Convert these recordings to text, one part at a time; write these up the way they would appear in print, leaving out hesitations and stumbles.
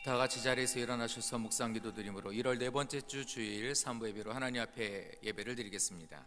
다 같이 자리에서 일어나셔서 묵상 기도 드림으로 1월 네 번째 주 주일 3부 예배로 하나님 앞에 예배를 드리겠습니다.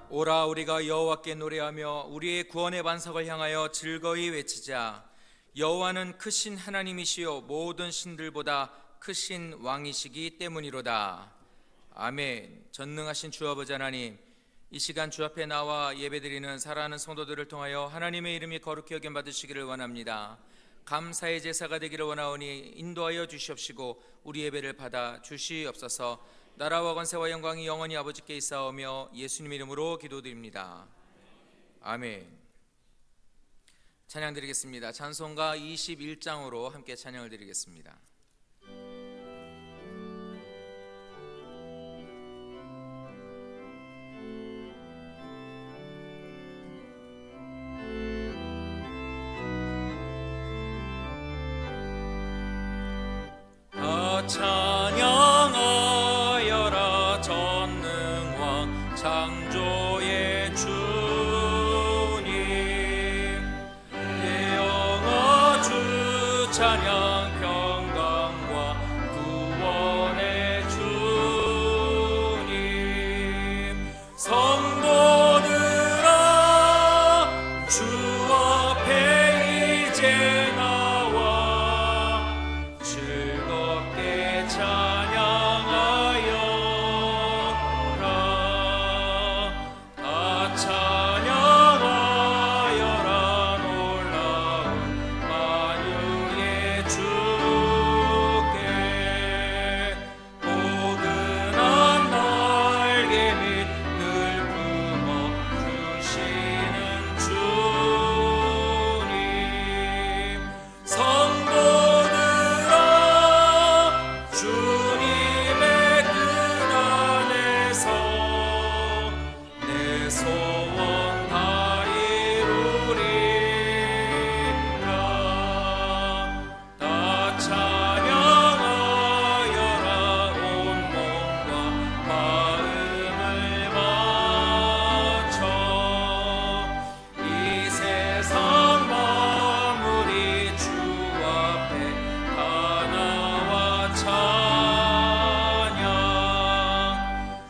오라 우리가 여호와께 노래하며 우리의 구원의 반석을 향하여 즐거이 외치자. 여호와는 크신 하나님이시요 모든 신들보다 크신 왕이시기 때문이로다. 아멘. 전능하신 주 아버지 하나님, 이 시간 주 앞에 나와 예배드리는 사랑하는 성도들을 통하여 하나님의 이름이 거룩히 여김 받으시기를 원합니다. 감사의 제사가 되기를 원하오니 인도하여 주시옵시고 우리 예배를 받아 주시옵소서. 나라와 권세와 영광이 영원히 아버지께 있사오며 예수님 이름으로 기도드립니다. 아멘. 찬양 드리겠습니다. 찬송가 21장으로 함께 찬양을 드리겠습니다. 찬양하여라 전능왕 창조의 주님, 예영아 주 찬양 평강과 구원의 주님. 성도들아 주 앞에 이제 나와 즐겁게 찬양하여라. 다 찬양하여라 놀라운 만유의 주께. 포근한 날개 밑 늘 품어 주시는 주님. 성도들아 주님의 뜻 안에서 내 소원 다 이루리라. 다 찬양하여라 온 몸과 마음을 바쳐. 이 세상 만물이 주 앞에 다 나와 찬양.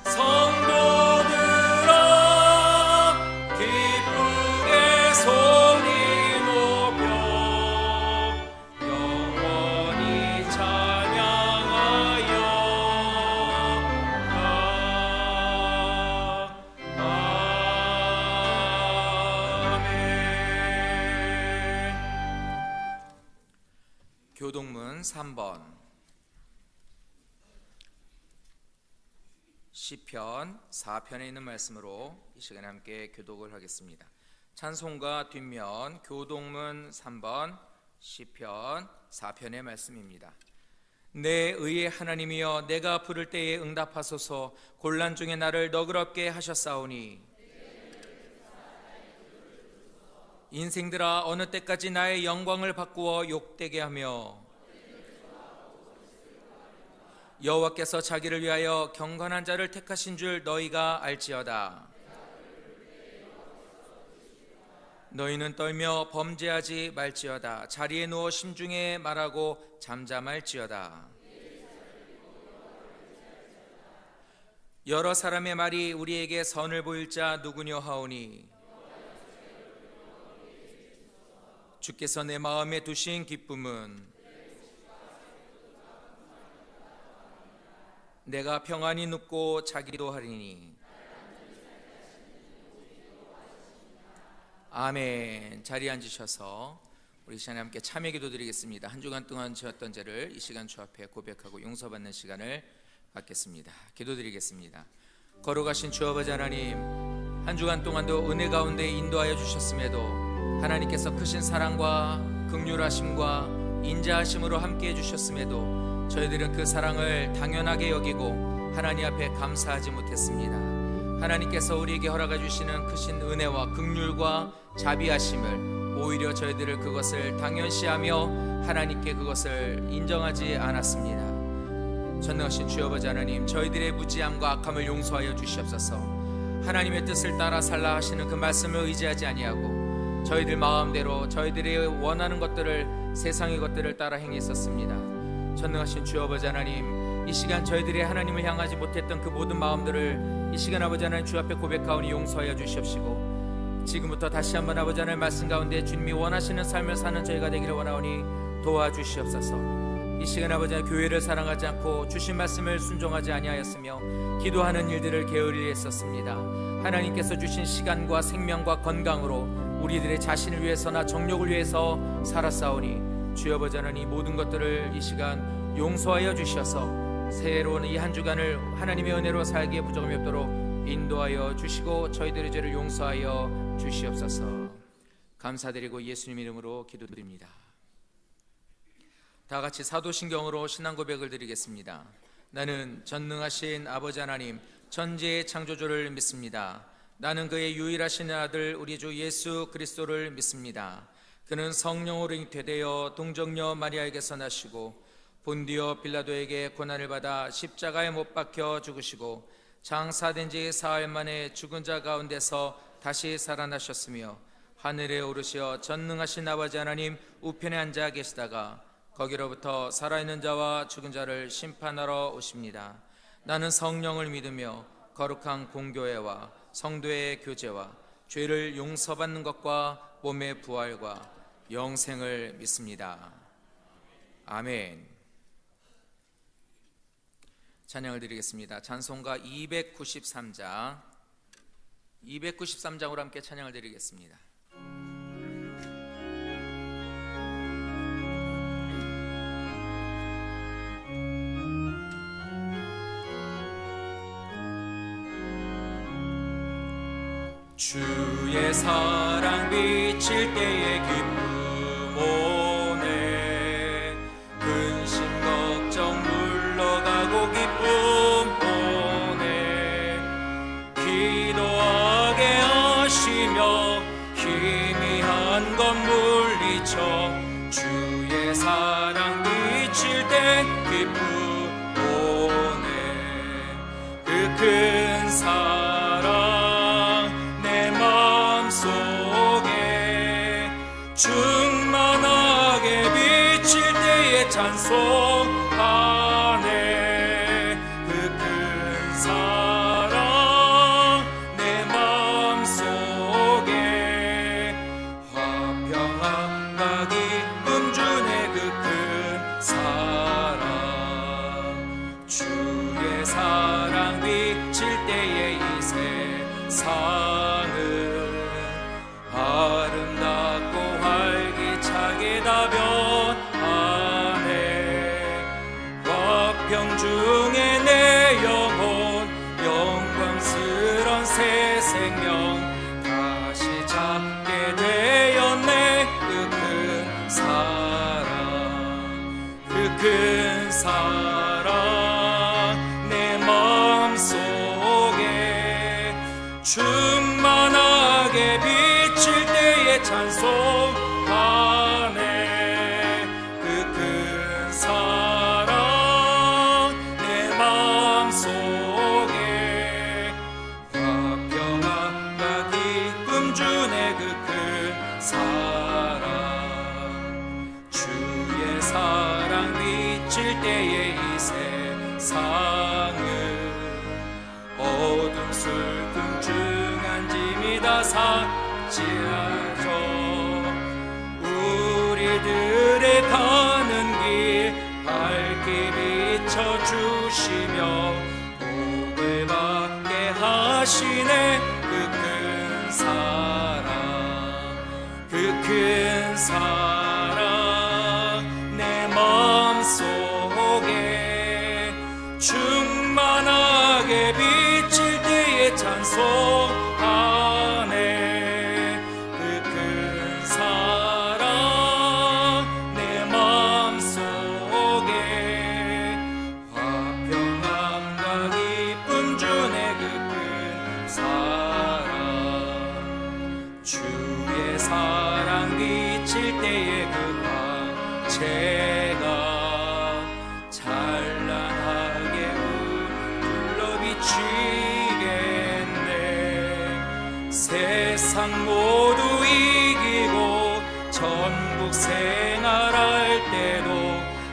성도들아 기쁘게 소리 높여 영원히 찬양하여라. 아멘. 교동문 3번 시편 4편에 있는 말씀으로 이 시간에 함께 교독을 하겠습니다. 찬송가 뒷면 교동문 3번 시편 4편의 말씀입니다. 내 의의 하나님이여 내가 부를 때에 응답하소서. 곤란 중에 나를 너그럽게 하셨사오니 인생들아 어느 때까지 나의 영광을 바꾸어 욕되게 하며 여호와께서 자기를 위하여 경건한 자를 택하신 줄 너희가 알지어다. 너희는 떨며 범죄하지 말지어다. 자리에 누워 심중에 말하고 잠잠할지어다. 여러 사람의 말이 우리에게 선을 보일 자 누구뇨 하오니 주께서 내 마음에 두신 기쁨은 내가 평안히 눕고 자기도 하리니. 아멘. 자리에 앉으셔서 우리 시간에 함께 참여 기도 드리겠습니다. 한 주간 동안 지었던 죄를 이 시간 주 앞에 고백하고 용서받는 시간을 받겠습니다. 기도드리겠습니다. 거룩하신 주 아버지 하나님, 한 주간 동안도 은혜 가운데 인도하여 주셨음에도 하나님께서 크신 사랑과 긍휼하심과 인자하심으로 함께해 주셨음에도 저희들은 그 사랑을 당연하게 여기고 하나님 앞에 감사하지 못했습니다. 하나님께서 우리에게 허락해 주시는 크신 은혜와 긍휼과 자비하심을 오히려 저희들을 그것을 당연시하며 하나님께 그것을 인정하지 않았습니다. 전능하신 주 아버지 하나님, 저희들의 무지함과 악함을 용서하여 주시옵소서. 하나님의 뜻을 따라 살라 하시는 그 말씀을 의지하지 아니하고 저희들 마음대로 저희들이 원하는 것들을, 세상의 것들을 따라 행했었습니다. 전능하신 주 아버지 하나님, 이 시간 저희들이 하나님을 향하지 못했던 그 모든 마음들을 이 시간 아버지 하나님 주 앞에 고백하오니 용서하여 주시옵시고, 지금부터 다시 한번 아버지 하나님 말씀 가운데 주님이 원하시는 삶을 사는 저희가 되기를 원하오니 도와주시옵소서. 이 시간 아버지 하나님, 교회를 사랑하지 않고 주신 말씀을 순종하지 아니하였으며 기도하는 일들을 게을리 했었습니다. 하나님께서 주신 시간과 생명과 건강으로 우리들의 자신을 위해서나 정욕을 위해서 살았사오니 주여 아버지 하나님, 모든 것들을 이 시간 용서하여 주셔서 새로운 이 한 주간을 하나님의 은혜로 살기에 부족함이 없도록 인도하여 주시고 저희들의 죄를 용서하여 주시옵소서. 감사드리고 예수님 이름으로 기도드립니다. 다 같이 사도신경으로 신앙 고백을 드리겠습니다. 나는 전능하신 아버지 하나님 천지의 창조주를 믿습니다. 나는 그의 유일하신 아들 우리 주 예수 그리스도를 믿습니다. 그는 성령으로 잉태되어 동정녀 마리아에게서 나시고 본디오 빌라도에게 고난을 받아 십자가에 못 박혀 죽으시고 장사된 지 사흘 만에 죽은 자 가운데서 다시 살아나셨으며 하늘에 오르시어 전능하신 아버지 하나님 우편에 앉아 계시다가 거기로부터 살아있는 자와 죽은 자를 심판하러 오십니다. 나는 성령을 믿으며 거룩한 공교회와 성도의 교제와 죄를 용서받는 것과 몸의 부활과 영생을 믿습니다. 아멘. 찬양을 드리겠습니다. 찬송가 293장으로 함께 찬양을 드리겠습니다. 주의 사랑 비칠 때의 기쁨 오네, 근심 걱정 물러가고 기쁨 오네, 기도하게 하시며 희미한 것 물리쳐 주의 사랑 비칠 때 기쁨 오네. 그 큰 사랑 충만하게 비칠 때에 찬송하네. 그 큰 사랑 내 마음속에 화평함과 기쁨 주네. 그 큰 사랑 주의 사랑 비칠 때에 이 세상은 아름답고 활기차게 다 변하네. 화평 중에 내 영혼 영광스런 새 생명 다시 찾게 되었네. 그 큰 사랑 그 큰 사랑 내 마음속에 충만하게 비칠 때에 찬송하네. 그 큰 사랑 내 마음속에 화평함과 기쁨 주네. 그 큰 사랑 주의 사랑 비칠 때에 이 세상은 어둠 슬픔 중한 짐이 다 삭제하죠. 우리들의 가는 길 밝게 비춰주시며 복을 받게 하시네. 그 큰 사랑 그 큰 사랑 내 마음속에 충 찬송하네. 그 큰 사랑 내 마음속에 화평함과 기쁨 주네. 그 큰 사랑 주의 사랑 비칠 때에 그 광채가 찬란하게 울러 비치겠네. 세상 모두 이기고 천국 생활할 때도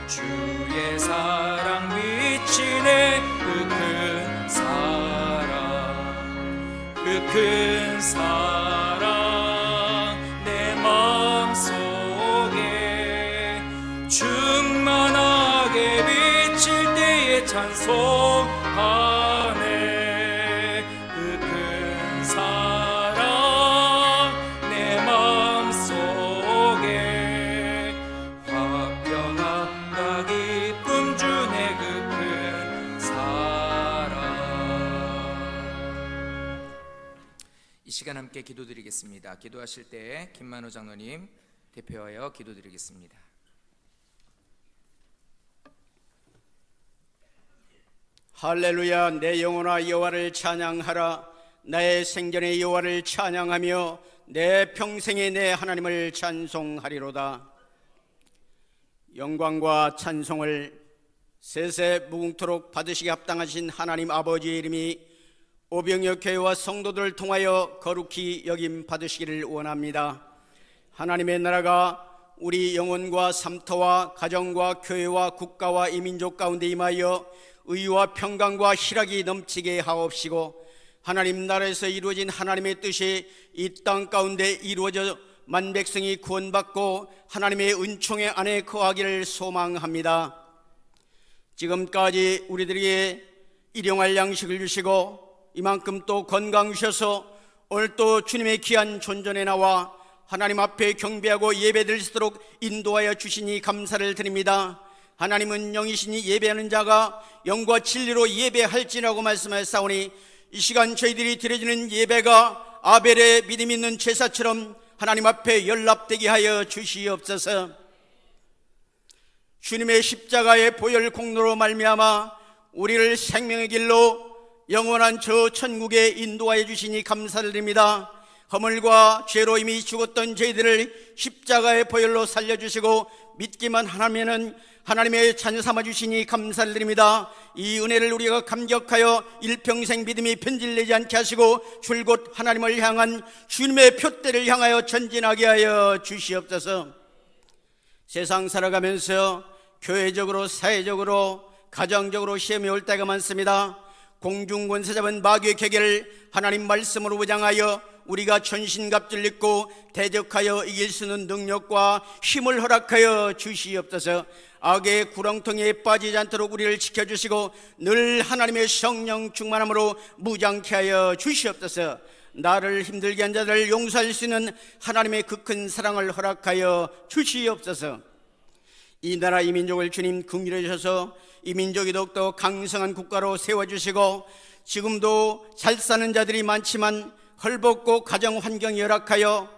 주의 사랑 비치네. 그 큰 사랑 그 큰 사랑 내 마음속에 충만하게 비칠 때에 찬송하네. 그 큰 사랑 내 마음속에 화평함과 기쁨 주네. 그 큰 사랑. 이 시간 함께 기도드리겠습니다. 기도하실 때 김만호 장로님 대표하여 기도드리겠습니다. 할렐루야. 내 영혼아 여호와를 찬양하라. 나의 생전에 여호와를 찬양하며 내 평생에 내 하나님을 찬송하리로다. 영광과 찬송을 세세 무궁토록 받으시기 합당하신 하나님 아버지의 이름이 오병이어 교회와 성도들을 통하여 거룩히 여김 받으시기를 원합니다. 하나님의 나라가 우리 영혼과 삶터와 가정과 교회와 국가와 이 민족 가운데 임하여 의와 평강과 희락이 넘치게 하옵시고, 하나님 나라에서 이루어진 하나님의 뜻이 이 땅 가운데 이루어져 만백성이 구원받고 하나님의 은총의 안에 거하기를 소망합니다. 지금까지 우리들에게 일용할 양식을 주시고 이만큼 또 건강 주셔서 오늘 또 주님의 귀한 존전에 나와 하나님 앞에 경배하고 예배드릴 수 있도록 인도하여 주시니 감사를 드립니다. 하나님은 영이시니 예배하는 자가 영과 진리로 예배할지라고 말씀하셨사오니, 이 시간 저희들이 드려지는 예배가 아벨의 믿음 있는 제사처럼 하나님 앞에 연락되게 하여 주시옵소서. 주님의 십자가의 보혈 공로로 말미암아 우리를 생명의 길로 영원한 저 천국에 인도하여 주시니 감사를 드립니다. 허물과 죄로 이미 죽었던 저희들을 십자가의 보혈로 살려주시고 믿기만 하면은 하나님의 자녀 삼아주시니 감사를 드립니다. 이 은혜를 우리가 감격하여 일평생 믿음이 변질되지 않게 하시고 줄곧 하나님을 향한 주님의 표대를 향하여 전진하게 하여 주시옵소서. 세상 살아가면서 교회적으로 사회적으로 가정적으로 시험이 올 때가 많습니다. 공중권세 잡은 마귀의 궤계를 하나님 말씀으로 무장하여 우리가 전신갑주를 입고 대적하여 이길 수 있는 능력과 힘을 허락하여 주시옵소서. 악의 구렁텅이에 빠지지 않도록 우리를 지켜주시고 늘 하나님의 성령 충만함으로 무장케 하여 주시옵소서. 나를 힘들게 한 자들을 용서할 수 있는 하나님의 그 큰 사랑을 허락하여 주시옵소서. 이 나라 이 민족을 주님 긍휼히 여주셔서 이 민족이 더욱더 강성한 국가로 세워주시고, 지금도 잘 사는 자들이 많지만 헐벗고 가정 환경이 열악하여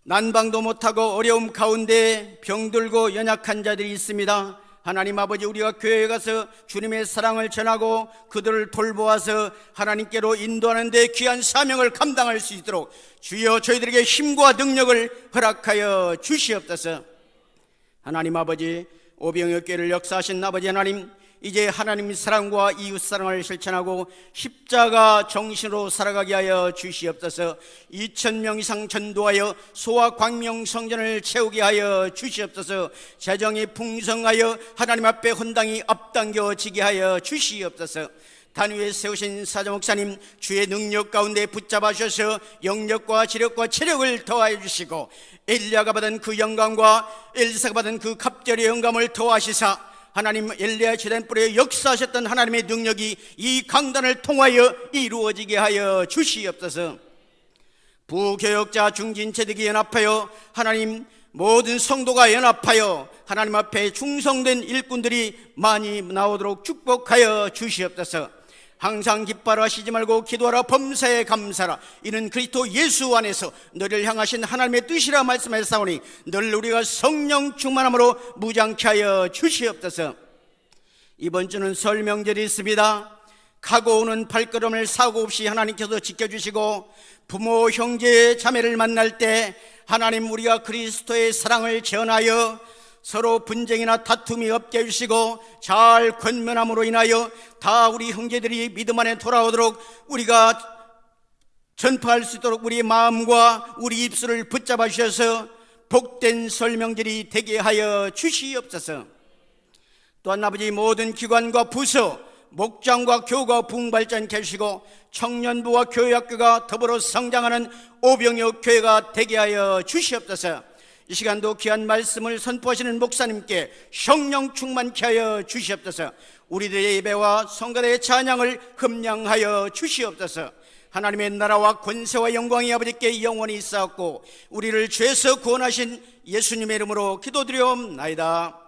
난방도 못하고 어려움 가운데 병들고 연약한 자들이 있습니다. 하나님 아버지, 우리가 교회에 가서 주님의 사랑을 전하고 그들을 돌보아서 하나님께로 인도하는 데 귀한 사명을 감당할 수 있도록 주여 저희들에게 힘과 능력을 허락하여 주시옵소서. 하나님 아버지, 오병이어 교회를 역사하신 아버지 하나님, 이제 하나님의 사랑과 이웃 사랑을 실천하고 십자가 정신으로 살아가게 하여 주시옵소서. 2,000명 이상 전도하여 소와 광명 성전을 채우게 하여 주시옵소서. 재정이 풍성하여 하나님 앞에 헌당이 앞당겨지게 하여 주시옵소서. 단 위에 세우신 사자 목사님, 주의 능력 가운데 붙잡아 주셔서 영력과 지력과 체력을 더하여 주시고, 엘리야가 받은 그 영광과 엘리사가 받은 그 갑절의 영감을 더하시사 하나님 엘리야 제단불에 역사하셨던 하나님의 능력이 이 강단을 통하여 이루어지게 하여 주시옵소서. 부교역자 중진체득이 연합하여 하나님 모든 성도가 연합하여 하나님 앞에 충성된 일꾼들이 많이 나오도록 축복하여 주시옵소서. 항상 기뻐하라, 쉬지 말고 기도하라, 범사에 감사하라. 이는 그리스도 예수 안에서 너를 향하신 하나님의 뜻이라 말씀하셨사오니 늘 우리가 성령 충만함으로 무장케 하여 주시옵소서. 이번 주는 설 명절이 있습니다. 가고 오는 발걸음을 사고 없이 하나님께서 지켜주시고, 부모, 형제, 자매를 만날 때 하나님 우리가 그리스도의 사랑을 전하여 서로 분쟁이나 다툼이 없게 해주시고 잘 권면함으로 인하여 다 우리 형제들이 믿음 안에 돌아오도록 우리가 전파할 수 있도록 우리 마음과 우리 입술을 붙잡아 주셔서 복된 설 명절이 되게 하여 주시옵소서. 또한 아버지, 모든 기관과 부서, 목장과 교가 부흥발전케 해주시고 청년부와 교회학교가 더불어 성장하는 오병이어 교회가 되게 하여 주시옵소서. 이 시간도 귀한 말씀을 선포하시는 목사님께 성령 충만케 하여 주시옵소서. 우리들의 예배와 성가대의 찬양을 흠량하여 주시옵소서. 하나님의 나라와 권세와 영광이 아버지께 영원히 있사옵고 우리를 죄에서 구원하신 예수님의 이름으로 기도드리옵나이다.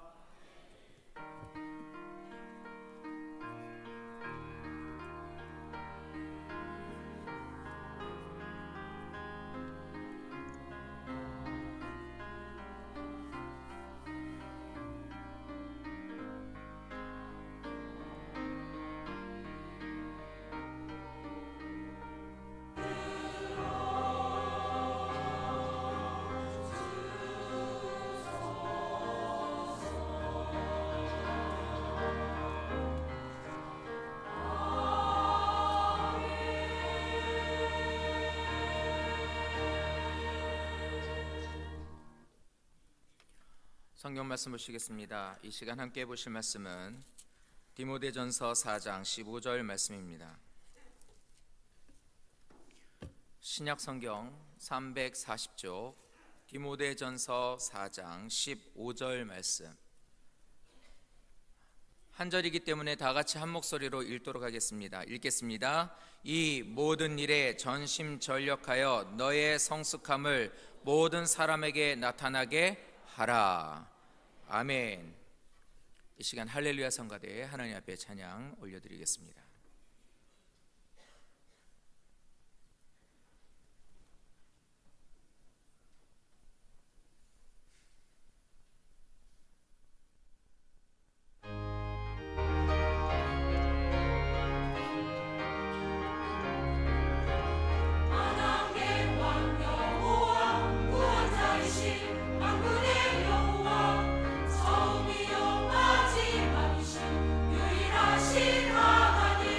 성경 말씀 보시겠습니다. 이 시간 함께 보실 말씀은 디모데전서 4장 15절 말씀입니다. 신약 성경 340쪽 디모데전서 4장 15절 말씀, 한 절이기 때문에 다 같이 한 목소리로 읽도록 하겠습니다. 읽겠습니다. 이 모든 일에 전심전력하여 너의 성숙함을 모든 사람에게 나타나게 하라. 아멘. 이 시간 할렐루야 성가대에 하나님 앞에 찬양 올려드리겠습니다. 유일하신 하나님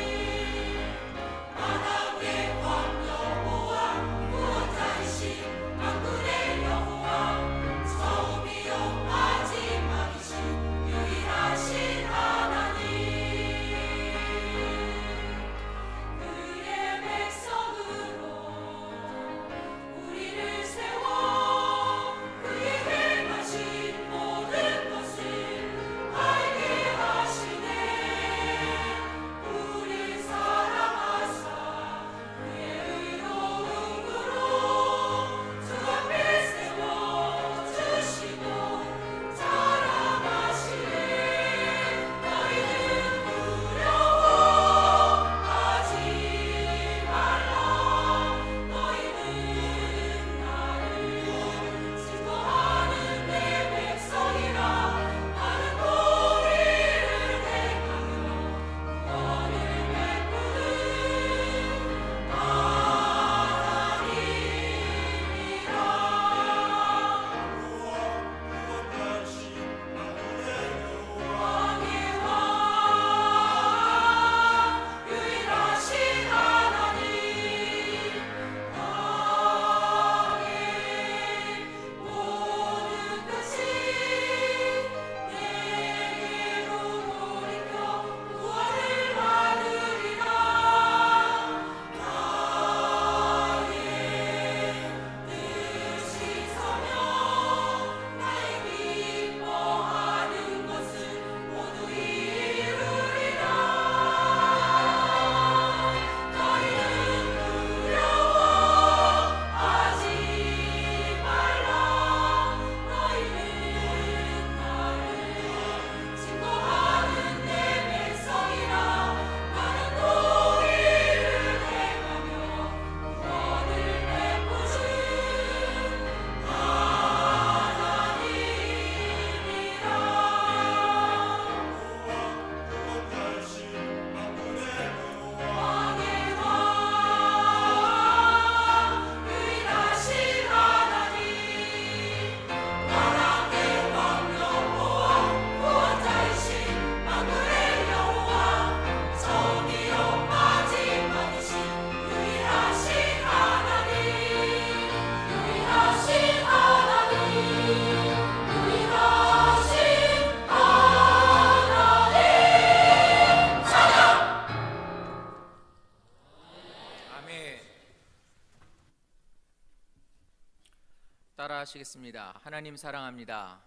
기도하시겠습니다. 하나님 사랑합니다.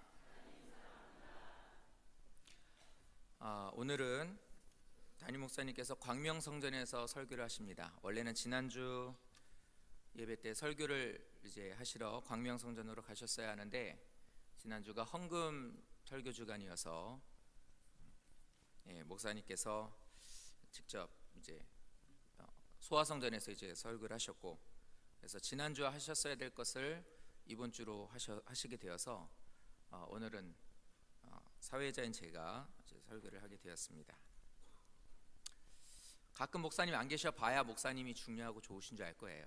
오늘은 담임 목사님께서 광명성전에서 설교를 하십니다. 원래는 지난주 예배 때 설교를 이제 하시러 광명성전으로 가셨어야 하는데 지난주가 헌금 설교 주간이어서 목사님께서 직접 이제 소아성전에서 이제 설교를 하셨고, 그래서 지난주 하셨어야 될 것을 이번 주로 하시게 되어서 오늘은 사회자인 제가 이제 설교를 하게 되었습니다. 가끔 목사님 안 계셔 봐야 목사님이 중요하고 좋으신 줄 알 거예요.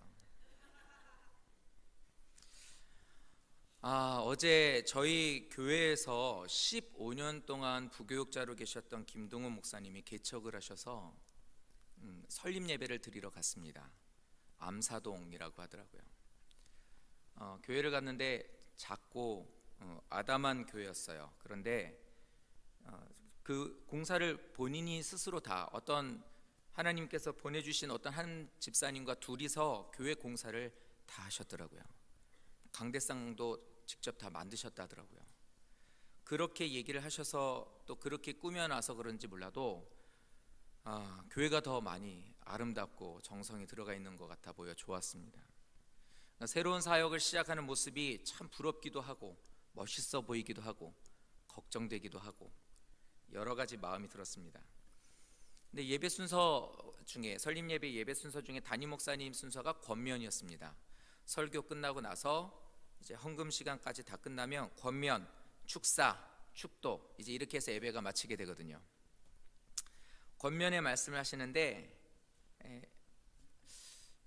어제 저희 교회에서 15년 동안 부교육자로 계셨던 김동훈 목사님이 개척을 하셔서 설립 예배를 드리러 갔습니다. 암사동이라고 하더라고요. 교회를 갔는데 작고 아담한 교회였어요. 그런데 그 공사를 본인이 스스로 다 어떤 하나님께서 보내주신 어떤 한 집사님과 둘이서 교회 공사를 다 하셨더라고요. 강대상도 직접 다 만드셨다더라고요. 그렇게 얘기를 하셔서 또 그렇게 꾸며놔서 그런지 몰라도 교회가 더 많이 아름답고 정성이 들어가 있는 것 같아 보여 좋았습니다. 새로운 사역을 시작하는 모습이 참 부럽기도 하고 멋있어 보이기도 하고 걱정되기도 하고 여러 가지 마음이 들었습니다. 근데 예배 순서 중에 설립 예배 순서 중에 담임 목사님 순서가 권면이었습니다. 설교 끝나고 나서 이제 헌금 시간까지 다 끝나면 권면, 축사, 축도 이제 이렇게 해서 예배가 마치게 되거든요. 권면의 말씀을 하시는데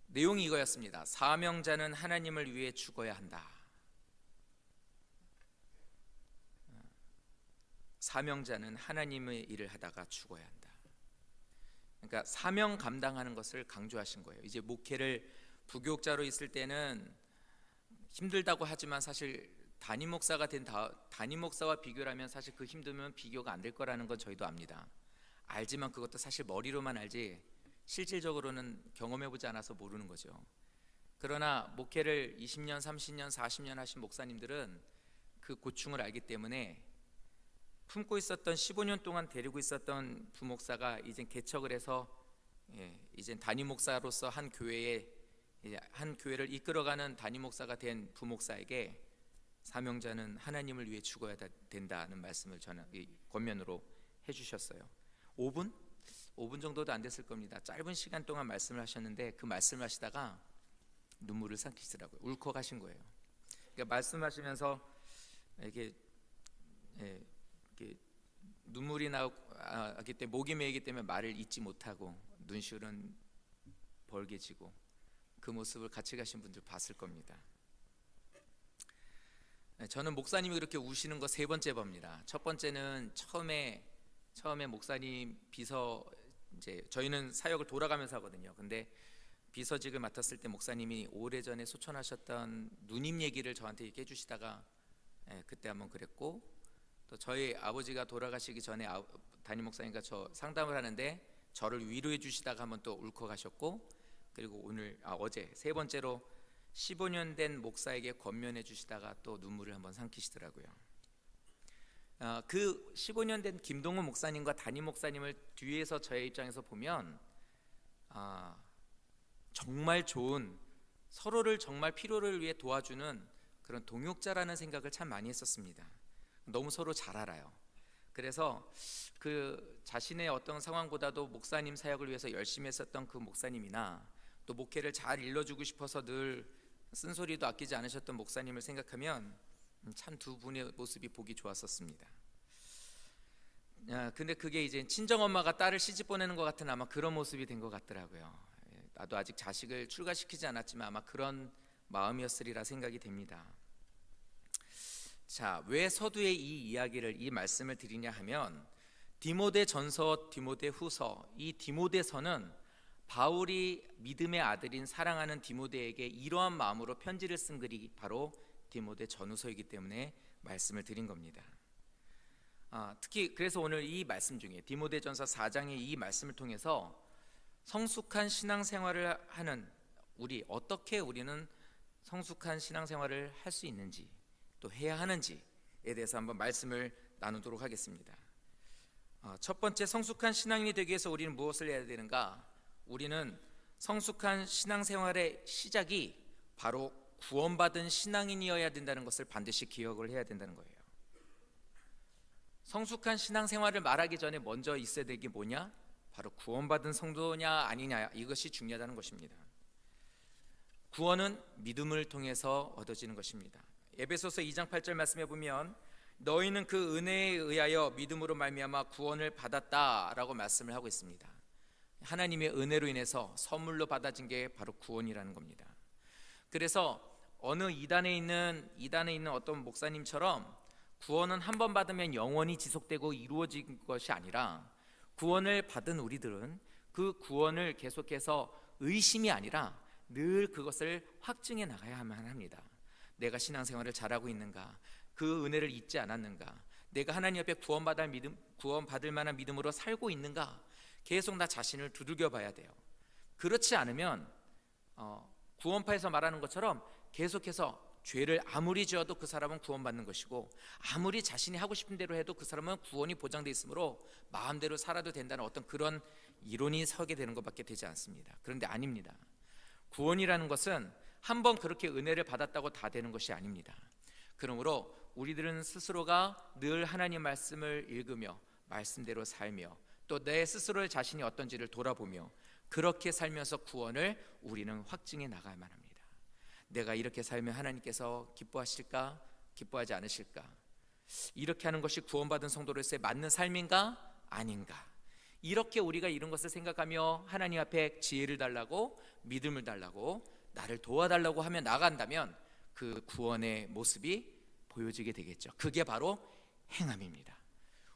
내용이 이거였습니다. 사명자는 하나님을 위해 죽어야 한다. 사명자는 하나님의 일을 하다가 죽어야 한다. 그러니까 사명 감당하는 것을 강조하신 거예요. 이제 목회를 부교육자로 있을 때는 힘들다고 하지만 사실 담임 목사가 된 담임 목사와 비교를 하면 사실 그 힘들면 비교가 안 될 거라는 건 저희도 압니다. 알지만 그것도 사실 머리로만 알지 실질적으로는 경험해보지 않아서 모르는 거죠. 그러나 목회를 20년, 30년, 40년 하신 목사님들은 그 고충을 알기 때문에 품고 있었던 15년 동안 데리고 있었던 부목사가 이제 개척을 해서 이제 담임 목사로서 한 교회를 이끌어가는 담임 목사가 된 부목사에게 사명자는 하나님을 위해 죽어야 된다는 말씀을 저는 권면으로 해주셨어요. 5분 정도도 안 됐을 겁니다. 짧은 시간 동안 말씀을 하셨는데 그 말씀을 하시다가 눈물을 삼키시더라고요. 울컥하신 거예요. 그러니까 말씀하시면서 이렇게 눈물이 나기 때문에 목이 메이기 때문에 말을 잇지 못하고 눈시울은 벌게지고 그 모습을 같이 가신 분들 봤을 겁니다. 저는 목사님이 그렇게 우시는 거 세 번째 봅니다. 첫 번째는 처음에 목사님 비서 이제 저희는 사역을 돌아가면서 하거든요. 근데 비서직을 맡았을 때 목사님이 오래전에 소천하셨던 누님 얘기를 저한테 얘기해 주시다가 그때 한번 그랬고, 또 저희 아버지가 돌아가시기 전에 담임 목사님과 저 상담을 하는데 저를 위로해 주시다가 한번 또 울컥하셨고, 그리고 어제 세 번째로 15년 된 목사에게 권면해 주시다가 또 눈물을 한번 삼키시더라고요. 그 15년 된 김동훈 목사님과 담임 목사님을 뒤에서 저의 입장에서 보면 정말 좋은, 서로를 정말 필요를 위해 도와주는 그런 동역자라는 생각을 참 많이 했었습니다. 너무 서로 잘 알아요. 그래서 그 자신의 어떤 상황보다도 목사님 사역을 위해서 열심히 했었던 그 목사님이나 또 목회를 잘 일러주고 싶어서 늘 쓴소리도 아끼지 않으셨던 목사님을 생각하면 참 두 분의 모습이 보기 좋았었습니다. 근데 그게 이제 친정엄마가 딸을 시집 보내는 것 같은 아마 그런 모습이 된 것 같더라고요. 나도 아직 자식을 출가시키지 않았지만 아마 그런 마음이었으리라 생각이 됩니다. 자, 왜 서두에 이 말씀을 드리냐 하면 디모데전서, 디모데후서, 이 디모데서는 바울이 믿음의 아들인 사랑하는 디모데에게 이러한 마음으로 편지를 쓴 글이 바로 디모데 전후서이기 때문에 말씀을 드린 겁니다. 특히 그래서 오늘 이 말씀 중에 디모데전서 4장의 이 말씀을 통해서 성숙한 신앙생활을 하는 우리는 성숙한 신앙생활을 할 수 있는지, 또 해야 하는지에 대해서 한번 말씀을 나누도록 하겠습니다. 첫 번째, 성숙한 신앙인이 되기 위해서 우리는 무엇을 해야 되는가? 우리는 성숙한 신앙생활의 시작이 바로 구원받은 신앙인이어야 된다는 것을 반드시 기억을 해야 된다는 거예요. 성숙한 신앙생활을 말하기 전에 먼저 있어야 될 게 뭐냐? 바로 구원받은 성도냐 아니냐, 이것이 중요하다는 것입니다. 구원은 믿음을 통해서 얻어지는 것입니다. 에베소서 2장 8절 말씀해 보면 너희는 그 은혜에 의하여 믿음으로 말미암아 구원을 받았다라고 말씀을 하고 있습니다. 하나님의 은혜로 인해서 선물로 받아진 게 바로 구원이라는 겁니다. 그래서 어느 이단에 있는 어떤 목사님처럼 구원은 한 번 받으면 영원히 지속되고 이루어진 것이 아니라, 구원을 받은 우리들은 그 구원을 계속해서 의심이 아니라 늘 그것을 확증해 나가야만 합니다. 내가 신앙생활을 잘하고 있는가? 그 은혜를 잊지 않았는가? 내가 하나님 앞에 구원받을 만한 믿음으로 살고 있는가? 계속 나 자신을 두들겨 봐야 돼요. 그렇지 않으면 구원파에서 말하는 것처럼 계속해서 죄를 아무리 지어도 그 사람은 구원받는 것이고, 아무리 자신이 하고 싶은 대로 해도 그 사람은 구원이 보장되어 있으므로 마음대로 살아도 된다는 어떤 그런 이론이 서게 되는 것밖에 되지 않습니다. 그런데 아닙니다. 구원이라는 것은 한번 그렇게 은혜를 받았다고 다 되는 것이 아닙니다. 그러므로 우리들은 스스로가 늘 하나님 말씀을 읽으며 말씀대로 살며 또 내 스스로의 자신이 어떤지를 돌아보며 그렇게 살면서 구원을 우리는 확증해 나가야만 합니다. 내가 이렇게 살면 하나님께서 기뻐하실까? 기뻐하지 않으실까? 이렇게 하는 것이 구원받은 성도로서의 맞는 삶인가? 아닌가? 이렇게 우리가 이런 것을 생각하며 하나님 앞에 지혜를 달라고, 믿음을 달라고, 나를 도와달라고 하며 나간다면 그 구원의 모습이 보여지게 되겠죠. 그게 바로 행함입니다.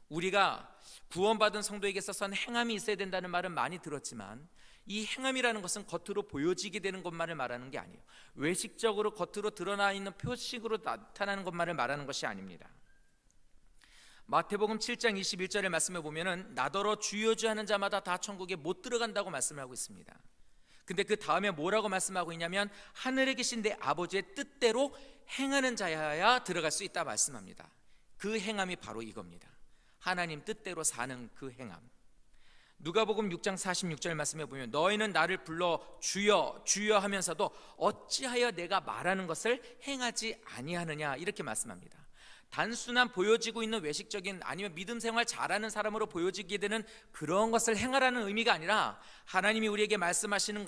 우리가 구원받은 성도에게 있어서는 행함이 있어야 된다는 말은 많이 들었지만, 이 행함이라는 것은 겉으로 보여지게 되는 것만을 말하는 게 아니에요. 외식적으로 겉으로 드러나 있는 표식으로 나타나는 것만을 말하는 것이 아닙니다. 마태복음 7장 21절의 말씀에 보면은 나더러 주여 주 하는 자마다 다 천국에 못 들어간다고 말씀을 하고 있습니다. 근데 그 다음에 뭐라고 말씀하고 있냐면 하늘에 계신 내 아버지의 뜻대로 행하는 자야야 들어갈 수 있다 말씀합니다. 그 행함이 바로 이겁니다. 하나님 뜻대로 사는 그 행함. 누가복음 6장 46절 말씀해 보면 너희는 나를 불러 주여 주여 하면서도 어찌하여 내가 말하는 것을 행하지 아니하느냐, 이렇게 말씀합니다. 단순한 보여지고 있는 외식적인 아니면 믿음 생활 잘하는 사람으로 보여지게 되는 그런 것을 행하라는 의미가 아니라, 하나님이 우리에게 말씀하시는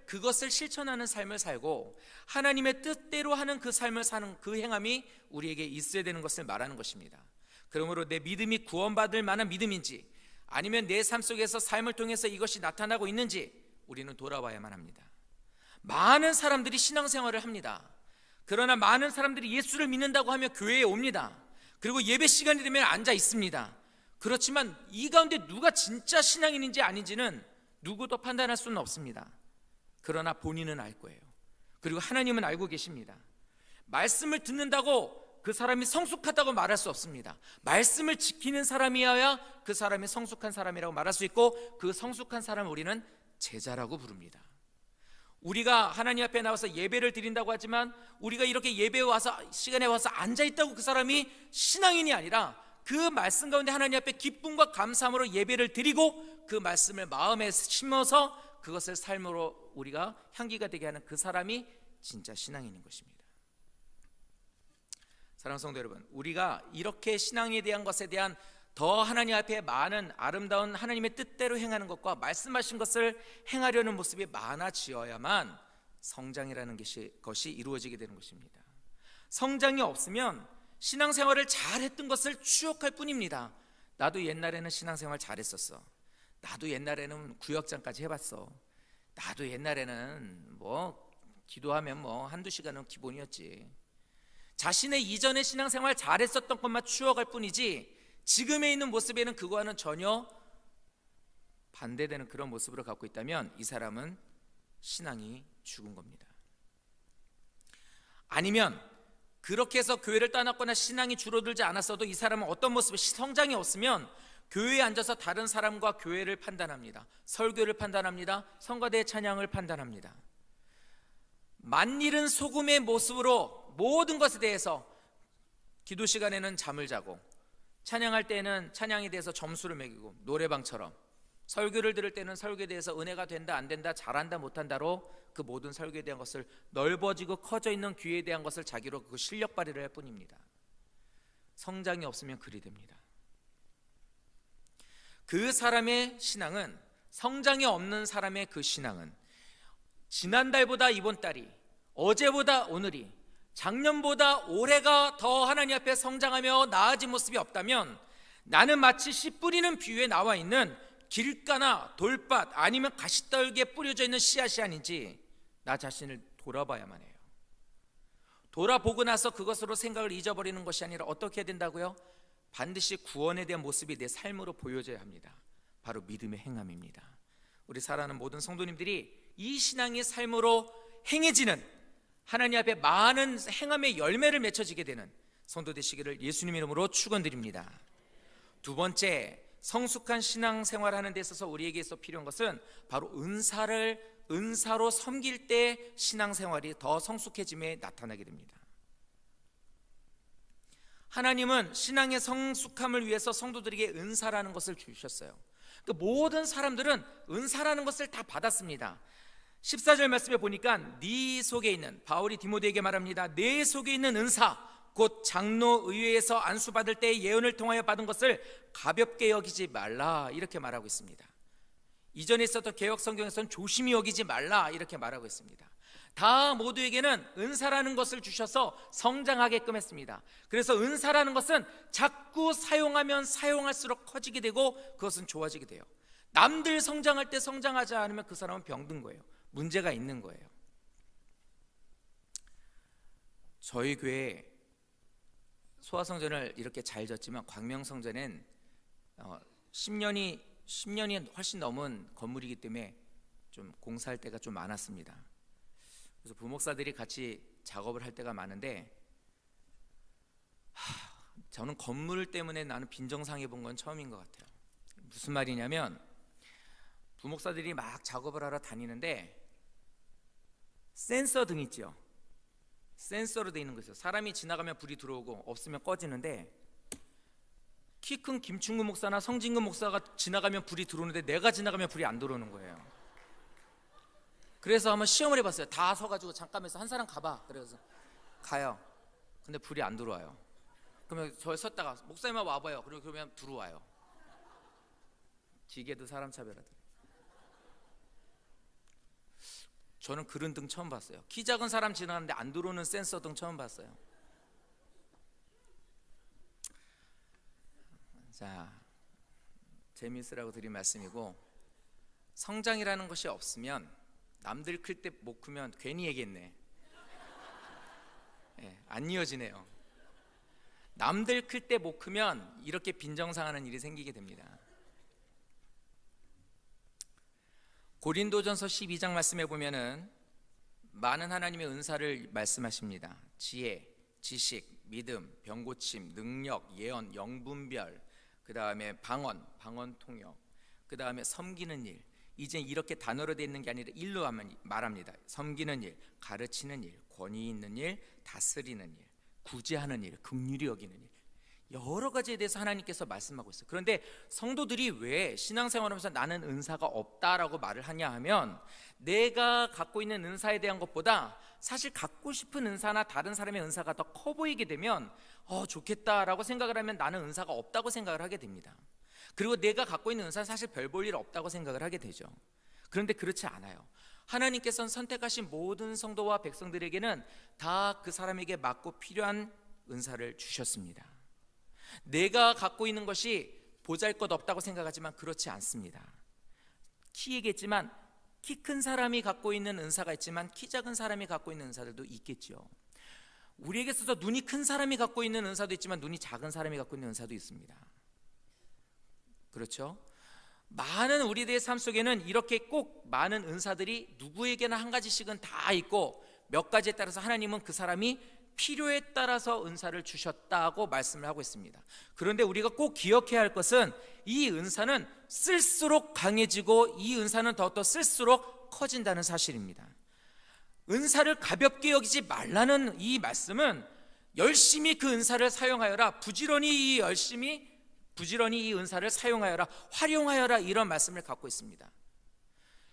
그것을 실천하는 삶을 살고 하나님의 뜻대로 하는 그 삶을 사는 그 행함이 우리에게 있어야 되는 것을 말하는 것입니다. 그러므로 내 믿음이 구원받을 만한 믿음인지 아니면 내 삶 속에서 삶을 통해서 이것이 나타나고 있는지 우리는 돌아봐야만 합니다. 많은 사람들이 신앙생활을 합니다. 그러나 많은 사람들이 예수를 믿는다고 하며 교회에 옵니다. 그리고 예배 시간이 되면 앉아 있습니다. 그렇지만 이 가운데 누가 진짜 신앙인인지 아닌지는 누구도 판단할 수는 없습니다. 그러나 본인은 알 거예요. 그리고 하나님은 알고 계십니다. 말씀을 듣는다고 그 사람이 성숙하다고 말할 수 없습니다. 말씀을 지키는 사람이어야 그 사람이 성숙한 사람이라고 말할 수 있고, 그 성숙한 사람을 우리는 제자라고 부릅니다. 우리가 하나님 앞에 나와서 예배를 드린다고 하지만 우리가 이렇게 예배에 와서 시간에 와서 앉아있다고 그 사람이 신앙인이 아니라, 그 말씀 가운데 하나님 앞에 기쁨과 감사함으로 예배를 드리고 그 말씀을 마음에 심어서 그것을 삶으로 우리가 향기가 되게 하는 그 사람이 진짜 신앙인인 것입니다. 사랑하는 성도 여러분, 우리가 이렇게 신앙에 대한 것에 대한 더 하나님 앞에 많은 아름다운 하나님의 뜻대로 행하는 것과 말씀하신 것을 행하려는 모습이 많아지어야만 성장이라는 것이 이루어지게 되는 것입니다. 성장이 없으면 신앙생활을 잘했던 것을 추억할 뿐입니다. 나도 옛날에는 신앙생활 잘했었어. 나도 옛날에는 구역장까지 해봤어. 나도 옛날에는 기도하면 한두 시간은 기본이었지. 자신의 이전의 신앙생활 잘했었던 것만 추억할 뿐이지, 지금에 있는 모습에는 그거와는 전혀 반대되는 그런 모습으로 갖고 있다면 이 사람은 신앙이 죽은 겁니다. 아니면 그렇게 해서 교회를 떠났거나 신앙이 줄어들지 않았어도 이 사람은 어떤 모습의 성장이 없으면 교회에 앉아서 다른 사람과 교회를 판단합니다. 설교를 판단합니다. 성가대의 찬양을 판단합니다. 만일은 소금의 모습으로 모든 것에 대해서 기도 시간에는 잠을 자고, 찬양할 때는 찬양에 대해서 점수를 매기고, 노래방처럼 설교를 들을 때는 설교에 대해서 은혜가 된다 안 된다 잘한다 못한다로 그 모든 설교에 대한 것을, 넓어지고 커져 있는 귀에 대한 것을 자기로 그 실력 발휘를 할 뿐입니다. 성장이 없으면 그리 됩니다. 그 사람의 신앙은, 성장이 없는 사람의 그 신앙은 지난달보다 이번 달이, 어제보다 오늘이, 작년보다 올해가 더 하나님 앞에 성장하며 나아진 모습이 없다면 나는 마치 씨 뿌리는 비유에 나와 있는 길가나 돌밭 아니면 가시떨기에 뿌려져 있는 씨앗이 아닌지 나 자신을 돌아봐야만 해요. 돌아보고 나서 그것으로 생각을 잊어버리는 것이 아니라 어떻게 해야 된다고요? 반드시 구원에 대한 모습이 내 삶으로 보여져야 합니다. 바로 믿음의 행함입니다. 우리 사랑하는 모든 성도님들이 이 신앙의 삶으로 행해지는, 하나님 앞에 많은 행함의 열매를 맺혀지게 되는 성도 되시기를 예수님 이름으로 축원드립니다. 두 번째, 성숙한 신앙생활하는 데 있어서 우리에게서 필요한 것은 바로 은사로 섬길 때 신앙생활이 더 성숙해짐에 나타나게 됩니다. 하나님은 신앙의 성숙함을 위해서 성도들에게 은사라는 것을 주셨어요. 그러니까 모든 사람들은 은사라는 것을 다 받았습니다. 14절 말씀에 보니까 네 속에 있는, 바울이 디모데에게 말합니다. 내 속에 있는 은사, 곧 장로 의회에서 안수받을 때 예언을 통하여 받은 것을 가볍게 여기지 말라, 이렇게 말하고 있습니다. 이전에 있었던 개역 성경에서는 조심히 여기지 말라 이렇게 말하고 있습니다. 다 모두에게는 은사라는 것을 주셔서 성장하게끔 했습니다. 그래서 은사라는 것은 자꾸 사용하면 사용할수록 커지게 되고 그것은 좋아지게 돼요. 남들 성장할 때 성장하지 않으면 그 사람은 병든 거예요. 문제가 있는 거예요. 저희 교회 소아성전을 이렇게 잘 졌지만 광명성전엔 10년이 훨씬 넘은 건물이기 때문에 좀 공사할 때가 좀 많았습니다. 그래서 부목사들이 같이 작업을 할 때가 많은데 저는 건물 때문에 나는 빈정상해 본 건 처음인 것 같아요. 무슨 말이냐면 부목사들이 막 작업을 하러 다니는데 센서 등 있죠. 센서로 되어 있는 거 있어요. 사람이 지나가면 불이 들어오고 없으면 꺼지는데 키 큰 김충구 목사나 성진근 목사가 지나가면 불이 들어오는데 내가 지나가면 불이 안 들어오는 거예요. 그래서 한번 시험을 해봤어요. 다 서가지고 잠깐만서 한 사람 가봐. 그래서 가요. 근데 불이 안 들어와요. 그러면 저 섰다가 목사님만 와봐요. 그러면 들어와요. 기계도 사람 차별하더라고요. 저는 그런 등 처음 봤어요. 키 작은 사람 지나가는데 안 들어오는 센서 등 처음 봤어요. 자, 재미있으라고 드린 말씀이고, 성장이라는 것이 없으면 남들 클 때 못 크면 괜히 얘기했네. 안 이어지네요. 남들 클 때 못 크면 이렇게 빈정상하는 일이 생기게 됩니다. 고린도전서 12장 말씀에 보면은 많은 하나님의 은사를 말씀하십니다. 지혜, 지식, 믿음, 병고침, 능력, 예언, 영분별, 그 다음에 방언 통역, 그 다음에 섬기는 일. 이제 이렇게 단어로 되어 있는 게 아니라 일로 말합니다. 섬기는 일, 가르치는 일, 권위 있는 일, 다스리는 일, 구제하는 일, 긍휼히 여기는 일, 여러 가지에 대해서 하나님께서 말씀하고 있어요. 그런데 성도들이 왜 신앙생활하면서 나는 은사가 없다라고 말을 하냐 하면, 내가 갖고 있는 은사에 대한 것보다 사실 갖고 싶은 은사나 다른 사람의 은사가 더 커 보이게 되면 좋겠다라고 생각을 하면 나는 은사가 없다고 생각을 하게 됩니다. 그리고 내가 갖고 있는 은사는 사실 별 볼 일 없다고 생각을 하게 되죠. 그런데 그렇지 않아요. 하나님께서는 선택하신 모든 성도와 백성들에게는 다 그 사람에게 맞고 필요한 은사를 주셨습니다. 내가 갖고 있는 것이 보잘것없다고 생각하지만 그렇지 않습니다. 키 얘기했지만 키 큰 사람이 갖고 있는 은사가 있지만 키 작은 사람이 갖고 있는 은사들도 있겠죠. 우리에게 있어서 눈이 큰 사람이 갖고 있는 은사도 있지만 눈이 작은 사람이 갖고 있는 은사도 있습니다. 그렇죠? 많은 우리들의 삶 속에는 이렇게 꼭 많은 은사들이 누구에게나 한 가지씩은 다 있고, 몇 가지에 따라서 하나님은 그 사람이 필요에 따라서 은사를 주셨다고 말씀을 하고 있습니다. 그런데 우리가 꼭 기억해야 할 것은 이 은사는 쓸수록 강해지고 이 은사는 더욱더 쓸수록 커진다는 사실입니다. 은사를 가볍게 여기지 말라는 이 말씀은 열심히 그 은사를 사용하여라. 부지런히 이 은사를 사용하여라. 활용하여라. 이런 말씀을 갖고 있습니다.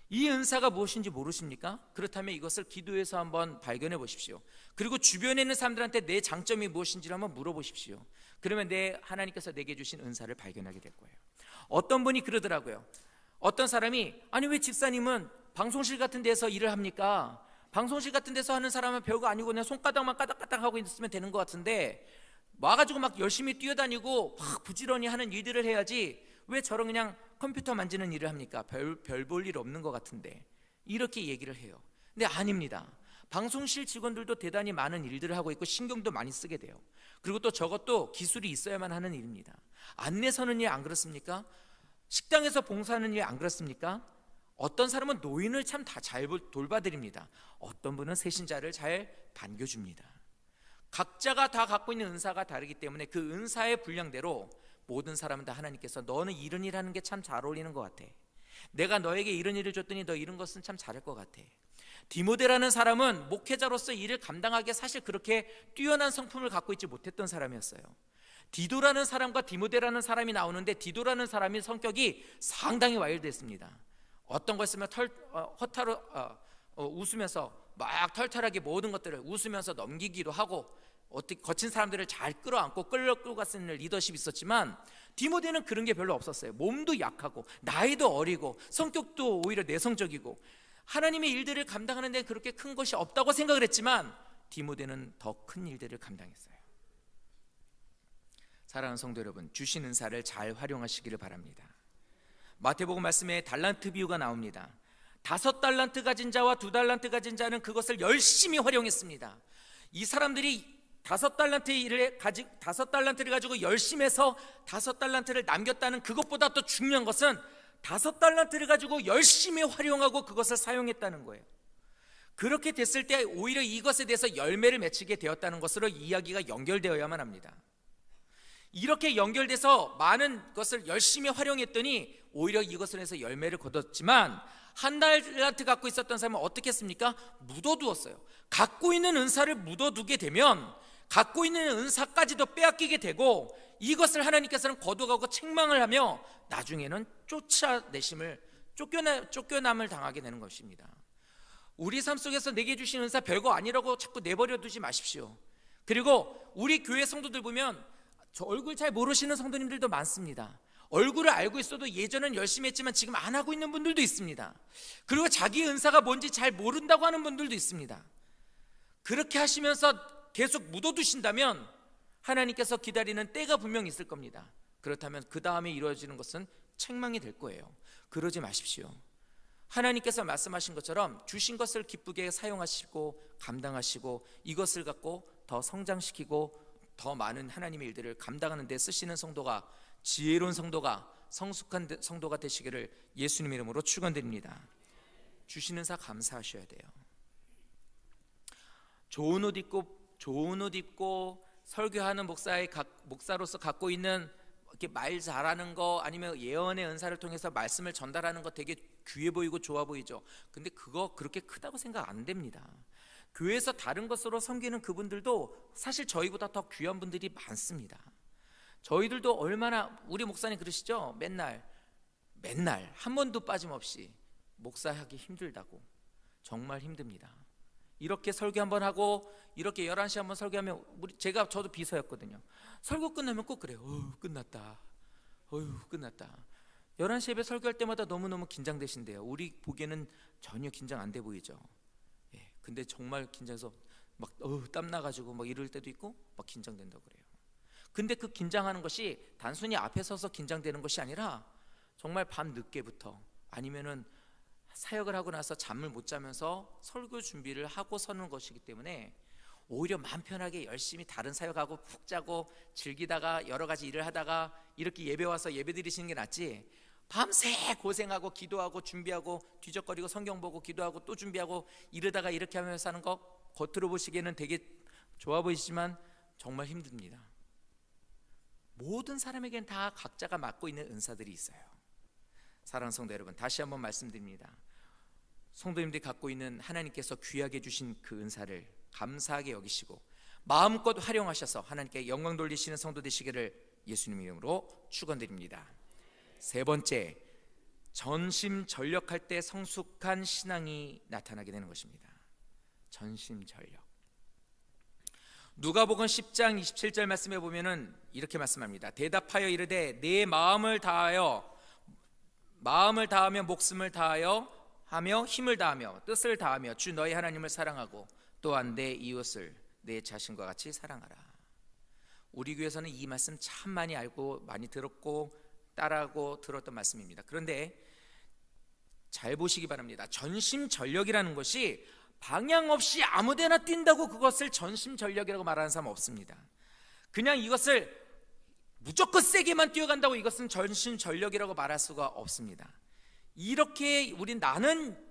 이 은사가 무엇인지 모르십니까? 그렇다면 이것을 기도해서 한번 발견해 보십시오. 그리고 주변에 있는 사람들한테 내 장점이 무엇인지를 한번 물어보십시오. 그러면 하나님께서 내게 주신 은사를 발견하게 될 거예요. 어떤 분이 그러더라고요. 어떤 사람이 아니 왜 집사님은 방송실 같은 데서 일을 합니까? 방송실 같은 데서 하는 사람은 별거 아니고 그냥 손가락만 까닥까닥 하고 있으면 되는 것 같은데 와가지고 막 열심히 뛰어다니고 막 부지런히 하는 일들을 해야지 왜 저런 그냥 컴퓨터 만지는 일을 합니까? 별 볼 일 없는 것 같은데 이렇게 얘기를 해요. 근데 아닙니다. 방송실 직원들도 대단히 많은 일들을 하고 있고 신경도 많이 쓰게 돼요. 그리고 또 저것도 기술이 있어야만 하는 일입니다. 안내 서는 일 안 그렇습니까? 식당에서 봉사하는 일 안 그렇습니까? 어떤 사람은 노인을 참 다 잘 돌봐드립니다. 어떤 분은 세신자를 잘 반겨줍니다. 각자가 다 갖고 있는 은사가 다르기 때문에 그 은사의 분량대로 모든 사람은 다 하나님께서 너는 이런 일 하는 게 참 잘 어울리는 것 같아. 내가 너에게 이런 일을 줬더니 너 이런 것은 참 잘할 것 같아. 디모데라는 사람은 목회자로서 일을 감당하기에 사실 그렇게 뛰어난 성품을 갖고 있지 못했던 사람이었어요. 디도라는 사람과 디모데라는 사람이 나오는데 디도라는 사람이 성격이 상당히 와일드했습니다. 어떤 거 있으면 허탈로 웃으면서 막 털털하게 모든 것들을 웃으면서 넘기기도 하고 어떻게 거친 사람들을 잘 끌어안고 끌고 가는 리더십이 있었지만 디모데는 그런 게 별로 없었어요. 몸도 약하고 나이도 어리고 성격도 오히려 내성적이고 하나님의 일들을 감당하는 데 그렇게 큰 것이 없다고 생각을 했지만 디모데는 더 큰 일들을 감당했어요. 사랑하는 성도 여러분, 주신 은사를 잘 활용하시기를 바랍니다. 마태복음 말씀에 달란트 비유가 나옵니다. 5달란트 가진 자와 2달란트 가진 자는 그것을 열심히 활용했습니다. 이 사람들이 5달란트를 가지고 열심히 해서 5달란트를 남겼다는 그것보다 또 중요한 것은 5달란트를 가지고 열심히 활용하고 그것을 사용했다는 거예요. 그렇게 됐을 때 오히려 이것에 대해서 열매를 맺히게 되었다는 것으로 이야기가 연결되어야만 합니다. 이렇게 연결돼서 많은 것을 열심히 활용했더니 오히려 이것을 해서 열매를 거뒀지만 1달란트 갖고 있었던 사람은 어떻게 했습니까? 묻어두었어요. 갖고 있는 은사를 묻어두게 되면 갖고 있는 은사까지도 빼앗기게 되고 이것을 하나님께서는 거둬가고 책망을 하며 나중에는 쫓겨남을 당하게 되는 것입니다. 우리 삶 속에서 내게 주신 은사 별거 아니라고 자꾸 내버려 두지 마십시오. 그리고 우리 교회 성도들 보면 저 얼굴 잘 모르시는 성도님들도 많습니다. 얼굴을 알고 있어도 예전엔 열심히 했지만 지금 안 하고 있는 분들도 있습니다. 그리고 자기 은사가 뭔지 잘 모른다고 하는 분들도 있습니다. 그렇게 하시면서 계속 묻어두신다면 하나님께서 기다리는 때가 분명히 있을 겁니다. 그렇다면 그 다음에 이루어지는 것은 책망이 될 거예요. 그러지 마십시오. 하나님께서 말씀하신 것처럼 주신 것을 기쁘게 사용하시고 감당하시고 이것을 갖고 더 성장시키고 더 많은 하나님의 일들을 감당하는 데 쓰시는 성도가, 지혜로운 성도가, 성숙한 성도가 되시기를 예수님 이름으로 축원드립니다. 주시는 사 감사하셔야 돼요. 좋은 옷 입고 설교하는 목사로서 갖고 있는 이렇게 말 잘하는 거 아니면 예언의 은사를 통해서 말씀을 전달하는 거 되게 귀해 보이고 좋아 보이죠. 근데 그거 그렇게 크다고 생각 안 됩니다. 교회에서 다른 것으로 섬기는 그분들도 사실 저희보다 더 귀한 분들이 많습니다. 저희들도 얼마나, 우리 목사님 그러시죠? 맨날 한 번도 빠짐없이 목사하기 힘들다고. 정말 힘듭니다. 이렇게 설교 한번 하고 이렇게 11시 한번 설교하면 저도 비서였거든요. 설교 끝나면 꼭 그래요. 끝났다. 끝났다. 11시 예배 설교할 때마다 너무너무 긴장되신대요. 우리 보기에는 전혀 긴장 안 돼 보이죠. 근데 정말 긴장해서 막 땀 나가지고 막 이럴 때도 있고 막 긴장된다고 그래요. 근데 그 긴장하는 것이 단순히 앞에 서서 긴장되는 것이 아니라 정말 밤 늦게부터 아니면은 사역을 하고 나서 잠을 못 자면서 설교 준비를 하고 서는 것이기 때문에 오히려 마음 편하게 열심히 다른 사역하고 푹 자고 즐기다가 여러 가지 일을 하다가 이렇게 예배 와서 예배 드리시는 게 낫지, 밤새 고생하고 기도하고 준비하고 뒤적거리고 성경 보고 기도하고 또 준비하고 이러다가 이렇게 하면서 사는 거 겉으로 보시기에는 되게 좋아 보이지만 정말 힘듭니다. 모든 사람에게는 다 각자가 맡고 있는 은사들이 있어요. 사랑하는 성도 여러분, 다시 한번 말씀드립니다. 성도님들이 갖고 있는 하나님께서 귀하게 주신 그 은사를 감사하게 여기시고 마음껏 활용하셔서 하나님께 영광 돌리시는 성도 되시기를 예수님 이름으로 축원드립니다. 세 번째, 전심전력할 때 성숙한 신앙이 나타나게 되는 것입니다. 전심전력. 누가복음 10장 27절 말씀에 보면은 이렇게 말씀합니다. 대답하여 이르되 내 마음을 다하며 목숨을 다하여 하며 힘을 다하며 뜻을 다하며 주 너희 하나님을 사랑하고 또한 내 이웃을 내 자신과 같이 사랑하라. 우리 교회에서는 이 말씀 참 많이 알고 많이 들었고 따라하고 들었던 말씀입니다. 그런데 잘 보시기 바랍니다. 전심전력이라는 것이 방향 없이 아무데나 뛴다고 그것을 전심전력이라고 말하는 사람 없습니다. 그냥 이것을 무조건 세게만 뛰어간다고 이것은 전심전력이라고 말할 수가 없습니다. 이렇게 나는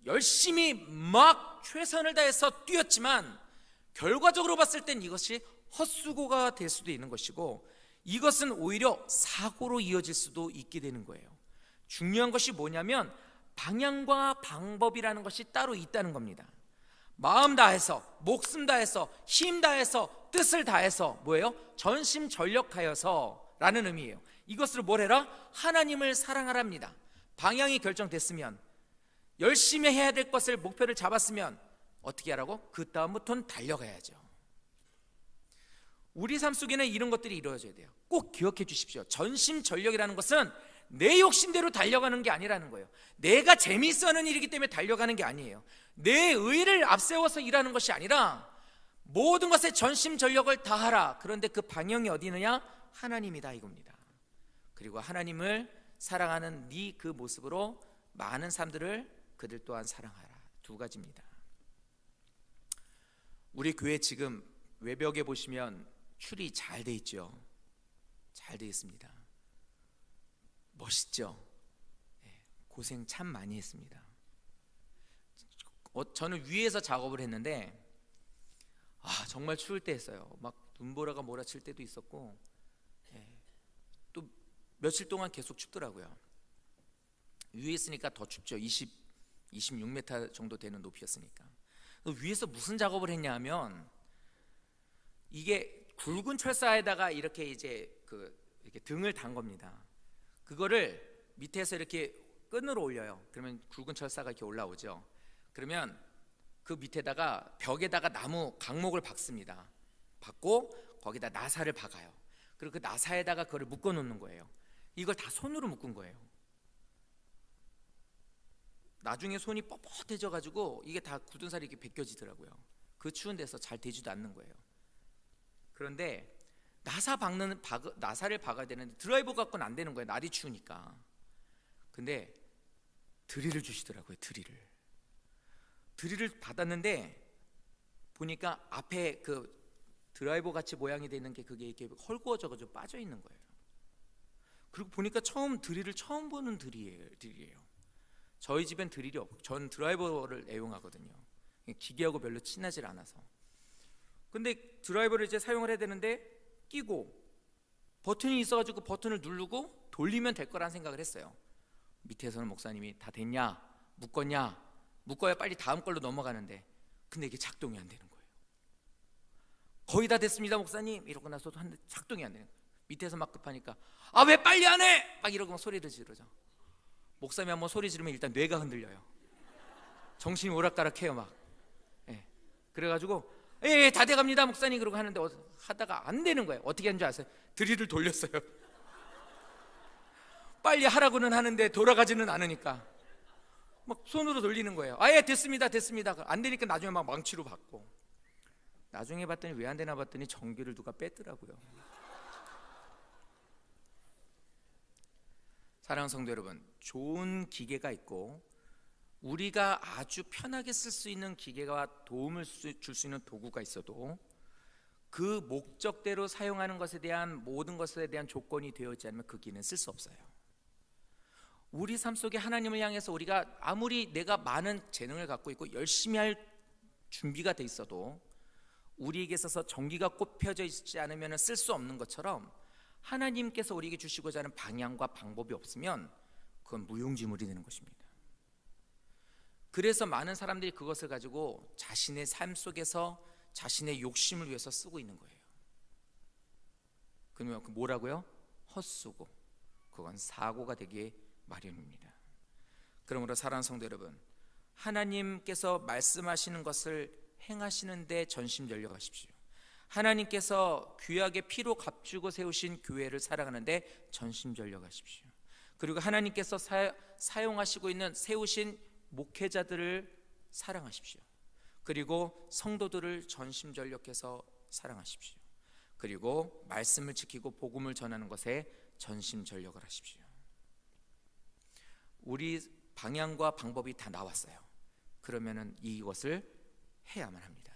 열심히 막 최선을 다해서 뛰었지만 결과적으로 봤을 땐 이것이 헛수고가 될 수도 있는 것이고, 이것은 오히려 사고로 이어질 수도 있게 되는 거예요. 중요한 것이 뭐냐면 방향과 방법이라는 것이 따로 있다는 겁니다. 마음 다해서, 목숨 다해서, 힘 다해서, 뜻을 다해서 뭐예요? 전심전력하여서 라는 의미예요. 이것으로 뭘 해라? 하나님을 사랑하랍니다. 방향이 결정됐으면, 열심히 해야 될 것을 목표를 잡았으면 어떻게 하라고? 그 다음부터는 달려가야죠. 우리 삶 속에는 이런 것들이 이루어져야 돼요. 꼭 기억해 주십시오. 전심전력이라는 것은 내 욕심대로 달려가는 게 아니라는 거예요. 내가 재미있어 하는 일이기 때문에 달려가는 게 아니에요. 내 의를 앞세워서 일하는 것이 아니라 모든 것에 전심전력을 다하라. 그런데 그 방향이 어디 있느냐? 하나님이다 이겁니다. 그리고 하나님을 사랑하는 네 그 모습으로 많은 사람들을 그들 또한 사랑하라. 두 가지입니다. 우리 교회 지금 외벽에 보시면 툴이 잘 돼 있죠. 잘 돼 있습니다. 멋있죠. 고생 참 많이 했습니다. 저는 위에서 작업을 했는데 정말 추울 때 했어요. 막 눈보라가 몰아칠 때도 있었고, 또 며칠 동안 계속 춥더라고요. 위에 있으니까 더 춥죠. 26m 정도 되는 높이였으니까. 위에서 무슨 작업을 했냐 하면, 이게 굵은 철사에다가 이렇게 이렇게 등을 단 겁니다. 그거를 밑에서 이렇게 끈으로 올려요. 그러면 굵은 철사가 이렇게 올라오죠. 그러면 그 밑에다가 벽에다가 나무 강목을 박습니다. 박고 거기다 나사를 박아요. 그리고 그 나사에다가 그걸 묶어 놓는 거예요. 이걸 다 손으로 묶은 거예요. 나중에 손이 뻣뻣해져 가지고 이게 다 굳은 살이 이렇게 벗겨지더라고요. 그 추운 데서 잘 되지도 않는 거예요. 그런데 나사를 박아야 되는데 드라이버 갖고는 안 되는 거예요. 날이 추우니까. 근데 드릴을 주시더라고요. 드릴을 받았는데 보니까 앞에 그 드라이버 같이 모양이 되는 게 그게 이렇게 헐구어져 가지고 빠져 있는 거예요. 그리고 보니까 드릴을 처음 보는 드릴이에요. 저희 집엔 드릴이 없고 전 드라이버를 애용하거든요. 기계하고 별로 친하질 않아서. 근데 드라이버를 이제 사용을 해야 되는데 끼고 버튼이 있어가지고 버튼을 누르고 돌리면 될 거란 생각을 했어요. 밑에서는 목사님이 다 됐냐? 묶었냐? 묶어야 빨리 다음 걸로 넘어가는데, 근데 이게 작동이 안 되는 거예요. 거의 다 됐습니다 목사님 이러고 나서도 작동이 안 되는 거예요. 밑에서 막 급하니까 왜 빨리 안 해? 막 이러고 막 소리를 지르죠. 목사님이 한번 소리 지르면 일단 뇌가 흔들려요. 정신이 오락가락해요 막. 그래가지고 다 돼갑니다 목사님 그러고 하는데 하다가 안 되는 거예요. 어떻게 하는 줄 아세요? 드릴을 돌렸어요. 빨리 하라고는 하는데 돌아가지는 않으니까 막 손으로 돌리는 거예요. 됐습니다 안 되니까 나중에 막 망치로 받고, 나중에 봤더니 왜 안 되나 봤더니 전기를 누가 뺐더라고요. 사랑하는 성도 여러분, 좋은 기계가 있고 우리가 아주 편하게 쓸 수 있는 기계가 도움을 줄 수 있는 도구가 있어도 그 목적대로 사용하는 것에 대한 모든 것에 대한 조건이 되어있지 않으면 그 기계는 쓸 수 없어요. 우리 삶 속에 하나님을 향해서 우리가 아무리 내가 많은 재능을 갖고 있고 열심히 할 준비가 돼 있어도 우리에게 있어서 전기가 꼽혀져 있지 않으면 쓸 수 없는 것처럼, 하나님께서 우리에게 주시고자 하는 방향과 방법이 없으면 그건 무용지물이 되는 것입니다. 그래서 많은 사람들이 그것을 가지고 자신의 삶 속에서 자신의 욕심을 위해서 쓰고 있는 거예요. 그러면 뭐라고요? 헛수고. 그건 사고가 되기에 마련입니다. 그러므로 사랑하는 성도 여러분, 하나님께서 말씀하시는 것을 행하시는 데 전심전력하십시오. 하나님께서 귀하게 피로 값주고 세우신 교회를 사랑하는 데 전심전력하십시오. 그리고 하나님께서 사용하시고 있는 세우신 목회자들을 사랑하십시오. 그리고 성도들을 전심전력해서 사랑하십시오. 그리고 말씀을 지키고 복음을 전하는 것에 전심전력을 하십시오. 우리 방향과 방법이 다 나왔어요. 그러면은 이것을 해야만 합니다.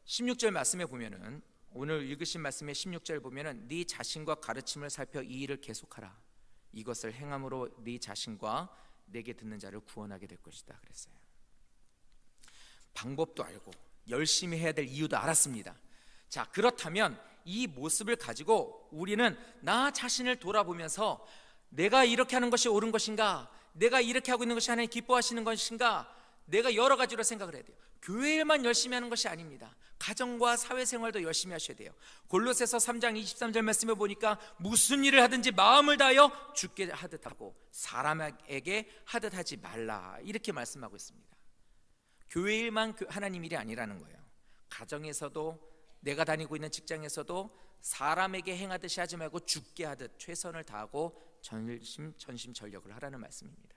16절 말씀에 보면은, 오늘 읽으신 말씀의 16절 보면은 네 자신과 가르침을 살펴 이 일을 계속하라. 이것을 행함으로 네 자신과 내게 듣는 자를 구원하게 될 것이다 그랬어요. 방법도 알고 열심히 해야 될 이유도 알았습니다. 자, 그렇다면 이 모습을 가지고 우리는 나 자신을 돌아보면서 내가 이렇게 하는 것이 옳은 것인가, 내가 이렇게 하고 있는 것이 하나님 기뻐하시는 것인가, 내가 여러 가지로 생각을 해야 돼요. 교회 일만 열심히 하는 것이 아닙니다. 가정과 사회생활도 열심히 하셔야 돼요. 골로새서 3장 23절 말씀에 보니까 무슨 일을 하든지 마음을 다하여 주께 하듯 하고 사람에게 하듯 하지 말라, 이렇게 말씀하고 있습니다. 교회 일만 하나님 일이 아니라는 거예요. 가정에서도, 내가 다니고 있는 직장에서도 사람에게 행하듯이 하지 말고 주께 하듯 최선을 다하고 전심전력을 하라는 말씀입니다.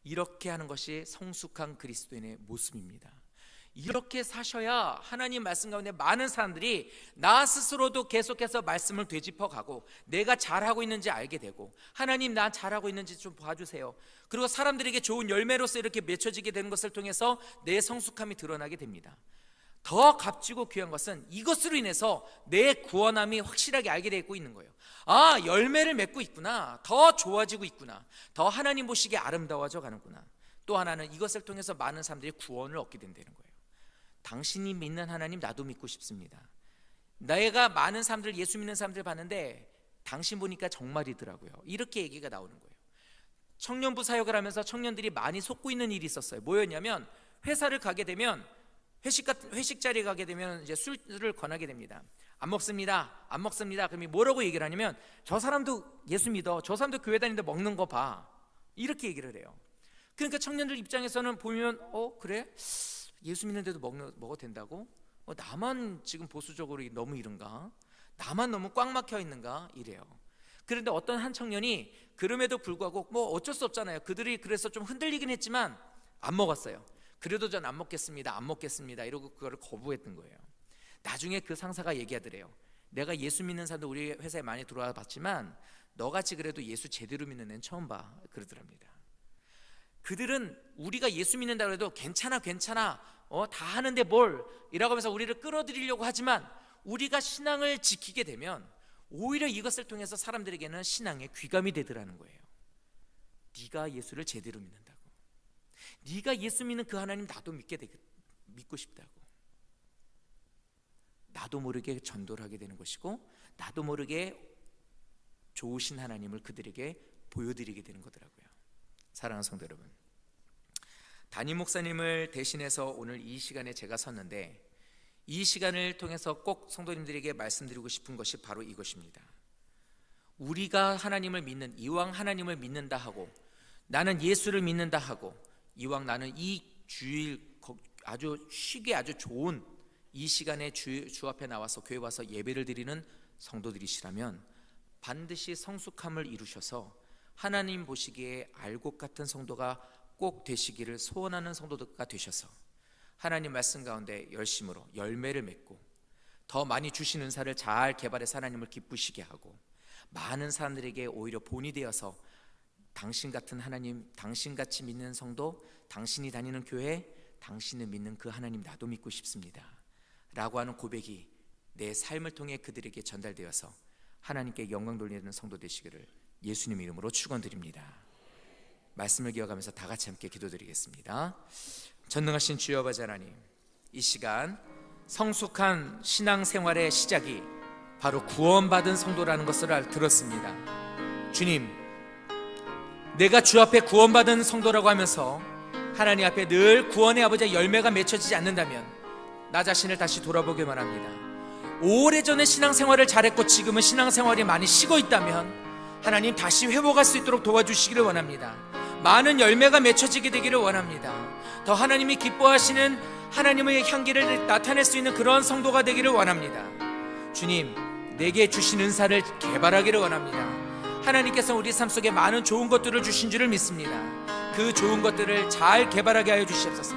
이렇게 하는 것이 성숙한 그리스도인의 모습입니다. 이렇게 사셔야 하나님 말씀 가운데 많은 사람들이 나 스스로도 계속해서 말씀을 되짚어가고 내가 잘하고 있는지 알게 되고, 하나님 나 잘하고 있는지 좀 봐주세요. 그리고 사람들에게 좋은 열매로서 이렇게 맺혀지게 되는 것을 통해서 내 성숙함이 드러나게 됩니다. 더 값지고 귀한 것은 이것으로 인해서 내 구원함이 확실하게 알게 되고 있는 거예요. 아, 열매를 맺고 있구나, 더 좋아지고 있구나, 더 하나님 보시기에 아름다워져 가는구나. 또 하나는 이것을 통해서 많은 사람들이 구원을 얻게 된다는 거예요. 당신이 믿는 하나님 나도 믿고 싶습니다. 내가 많은 사람들, 예수 믿는 사람들 봤는데 당신 보니까 정말이더라고요. 이렇게 얘기가 나오는 거예요. 청년부 사역을 하면서 청년들이 많이 속고 있는 일이 있었어요. 뭐였냐면, 회사를 가게 되면 회식 자리에 가게 되면 이제 술을 권하게 됩니다. 안 먹습니다, 안 먹습니다. 그럼 뭐라고 얘기를 하냐면, 저 사람도 예수 믿어, 저 사람도 교회 다니는데 먹는 거 봐, 이렇게 얘기를 해요. 그러니까 청년들 입장에서는 보면 그래? 예수 믿는데도 먹어도 된다고? 나만 지금 보수적으로 너무 이른가? 나만 너무 꽉 막혀 있는가? 이래요. 그런데 어떤 한 청년이 그럼에도 불구하고 뭐 어쩔 수 없잖아요. 그들이 그래서 좀 흔들리긴 했지만 안 먹었어요. 그래도 전 안 먹겠습니다, 안 먹겠습니다 이러고 그거를 거부했던 거예요. 나중에 그 상사가 얘기하더래요. 내가 예수 믿는 사람도 우리 회사에 많이 들어와 봤지만 너같이 그래도 예수 제대로 믿는 애는 처음 봐, 그러더랍니다. 그들은 우리가 예수 믿는다고 해도 괜찮아 다 하는데 뭘 이라고 하면서 우리를 끌어들이려고 하지만, 우리가 신앙을 지키게 되면 오히려 이것을 통해서 사람들에게는 신앙의 귀감이 되더라는 거예요. 네가 예수를 제대로 믿는다고, 네가 예수 믿는 그 하나님 나도 믿고 싶다고, 나도 모르게 전도를 하게 되는 것이고, 나도 모르게 좋으신 하나님을 그들에게 보여드리게 되는 거더라고요. 사랑하는 성도 여러분, 담임 목사님을 대신해서 오늘 이 시간에 제가 섰는데, 이 시간을 통해서 꼭 성도님들에게 말씀드리고 싶은 것이 바로 이것입니다. 우리가 하나님을 믿는, 이왕 하나님을 믿는다 하고, 나는 예수를 믿는다 하고, 이왕 나는 이 주일 아주 쉬기 아주 좋은 이 시간에 주 앞에 나와서 교회 와서 예배를 드리는 성도들이시라면 반드시 성숙함을 이루셔서 하나님 보시기에 알곡 같은 성도가 꼭 되시기를 소원하는 성도가 되셔서 하나님 말씀 가운데 열심으로 열매를 맺고 더 많이 주신 은사를 잘 개발해서 하나님을 기쁘시게 하고, 많은 사람들에게 오히려 본이 되어서 당신 같은 하나님, 당신같이 믿는 성도, 당신이 다니는 교회, 당신을 믿는 그 하나님 나도 믿고 싶습니다 라고 하는 고백이 내 삶을 통해 그들에게 전달되어서 하나님께 영광 돌리는 성도 되시기를 예수님 이름으로 축원드립니다. 말씀을 기억하면서 다 같이 함께 기도드리겠습니다. 전능하신 주여 아버지 하나님, 이 시간 성숙한 신앙생활의 시작이 바로 구원받은 성도라는 것을 들었습니다. 주님, 내가 주 앞에 구원받은 성도라고 하면서 하나님 앞에 늘 구원의 아버지의 열매가 맺혀지지 않는다면 나 자신을 다시 돌아보기 원합니다. 오래전에 신앙생활을 잘했고 지금은 신앙생활이 많이 식어 있다면 하나님 다시 회복할 수 있도록 도와주시기를 원합니다. 많은 열매가 맺혀지게 되기를 원합니다. 더 하나님이 기뻐하시는 하나님의 향기를 나타낼 수 있는 그런 성도가 되기를 원합니다. 주님, 내게 주신 은사를 개발하기를 원합니다. 하나님께서 우리 삶 속에 많은 좋은 것들을 주신 줄을 믿습니다. 그 좋은 것들을 잘 개발하게 하여 주시옵소서.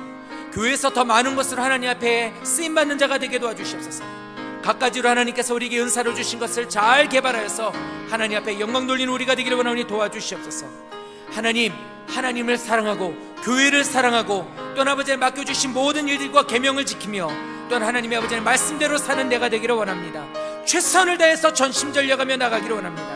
교회에서 더 많은 것으로 하나님 앞에 쓰임받는 자가 되게 도와주시옵소서. 갖가지로 하나님께서 우리에게 은사를 주신 것을 잘 개발하여서 하나님 앞에 영광 돌리는 우리가 되기를 원하오니 도와주시옵소서. 하나님, 하나님을 사랑하고 교회를 사랑하고 또한 아버지의 맡겨주신 모든 일들과 계명을 지키며 또한 하나님의 아버지의 말씀대로 사는 내가 되기를 원합니다. 최선을 다해서 전심전력하며 나가기를 원합니다.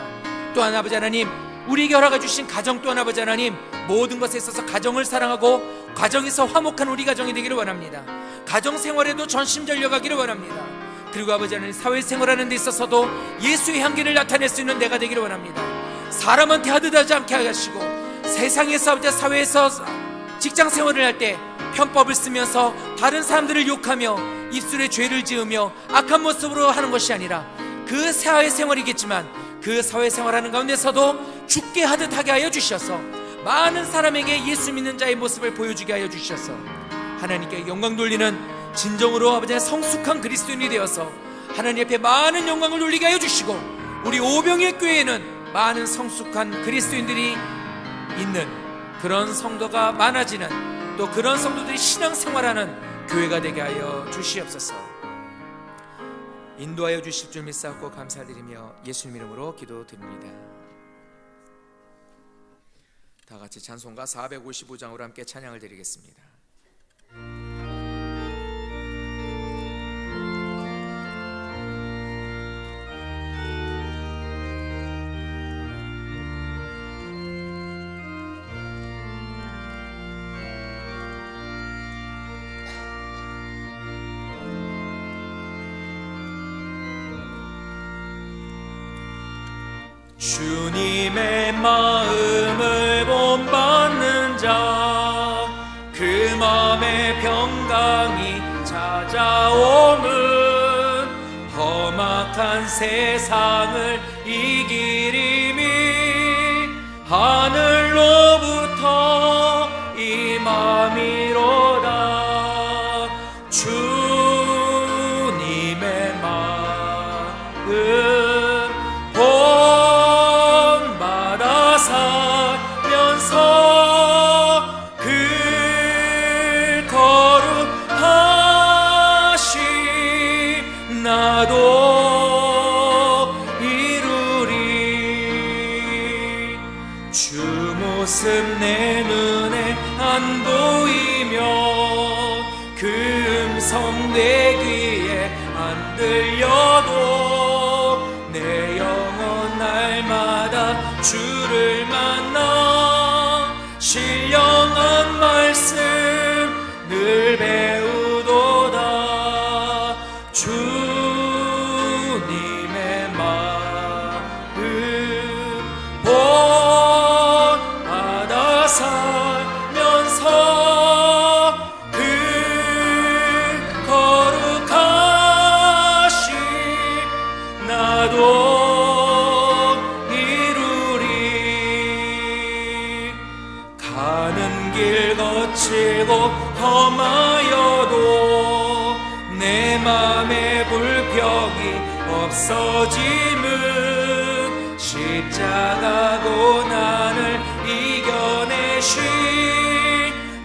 또한 아버지 하나님, 우리에게 허락해 주신 가정 또한 아버지 하나님, 모든 것에 있어서 가정을 사랑하고 가정에서 화목한 우리 가정이 되기를 원합니다. 가정생활에도 전심전력하기를 원합니다. 그리고 아버지 하나님, 사회생활하는 데 있어서도 예수의 향기를 나타낼 수 있는 내가 되기를 원합니다. 사람한테 하듯하지 않게 하시고 세상에서 사회에서 직장생활을 할 때 편법을 쓰면서 다른 사람들을 욕하며 입술에 죄를 지으며 악한 모습으로 하는 것이 아니라 그 사회생활이겠지만 그 사회생활하는 가운데서도 죽게 하듯 하게 하여 주셔서 많은 사람에게 예수 믿는 자의 모습을 보여주게 하여 주셔서 하나님께 영광 돌리는 진정으로 아버지의 성숙한 그리스도인이 되어서 하나님 앞에 많은 영광을 돌리게 하여 주시고 우리 오병의 교회에는 많은 성숙한 그리스도인들이 있는 그런 성도가 많아지는 또 그런 성도들이 신앙생활하는 교회가 되게 하여 주시옵소서. 인도하여 주실 줄 믿사옵고 감사드리며 예수님 이름으로 기도드립니다. 다 같이 찬송가 455장으로 함께 찬양을 드리겠습니다. 주님의 마음을 본받는 자, 그 마음의 평강이 찾아오면 험악한 세상을 이기리니 하늘로부터 임함이로다. 주님의 마음 살면서 그 거룩하심 나도 이루리. 주 모습 내 눈에 안 보이며 그 음성 내 귀에 안 들려도 내 영혼 날마다 주를 만나 신령한 말씀 늘 배우도다. 주님의 마음 본받아 살면서 그 거룩하심 나도 거칠고 험하여도 내 맘에 불평이 없어짐은 십자가 고난을 이겨내신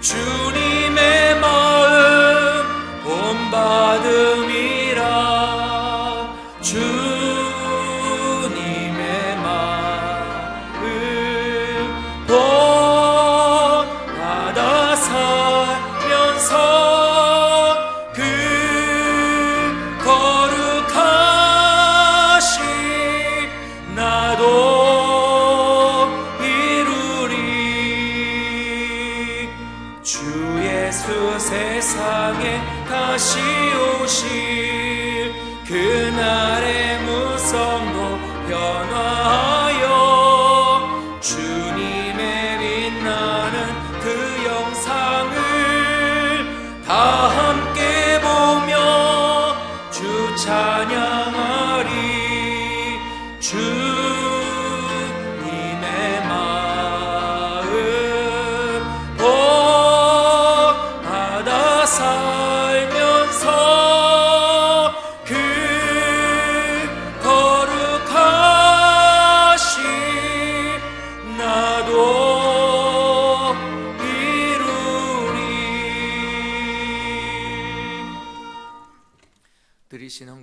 주님의 마음 본받음이라. 주님의 마음 살면서 그 거룩하심 나도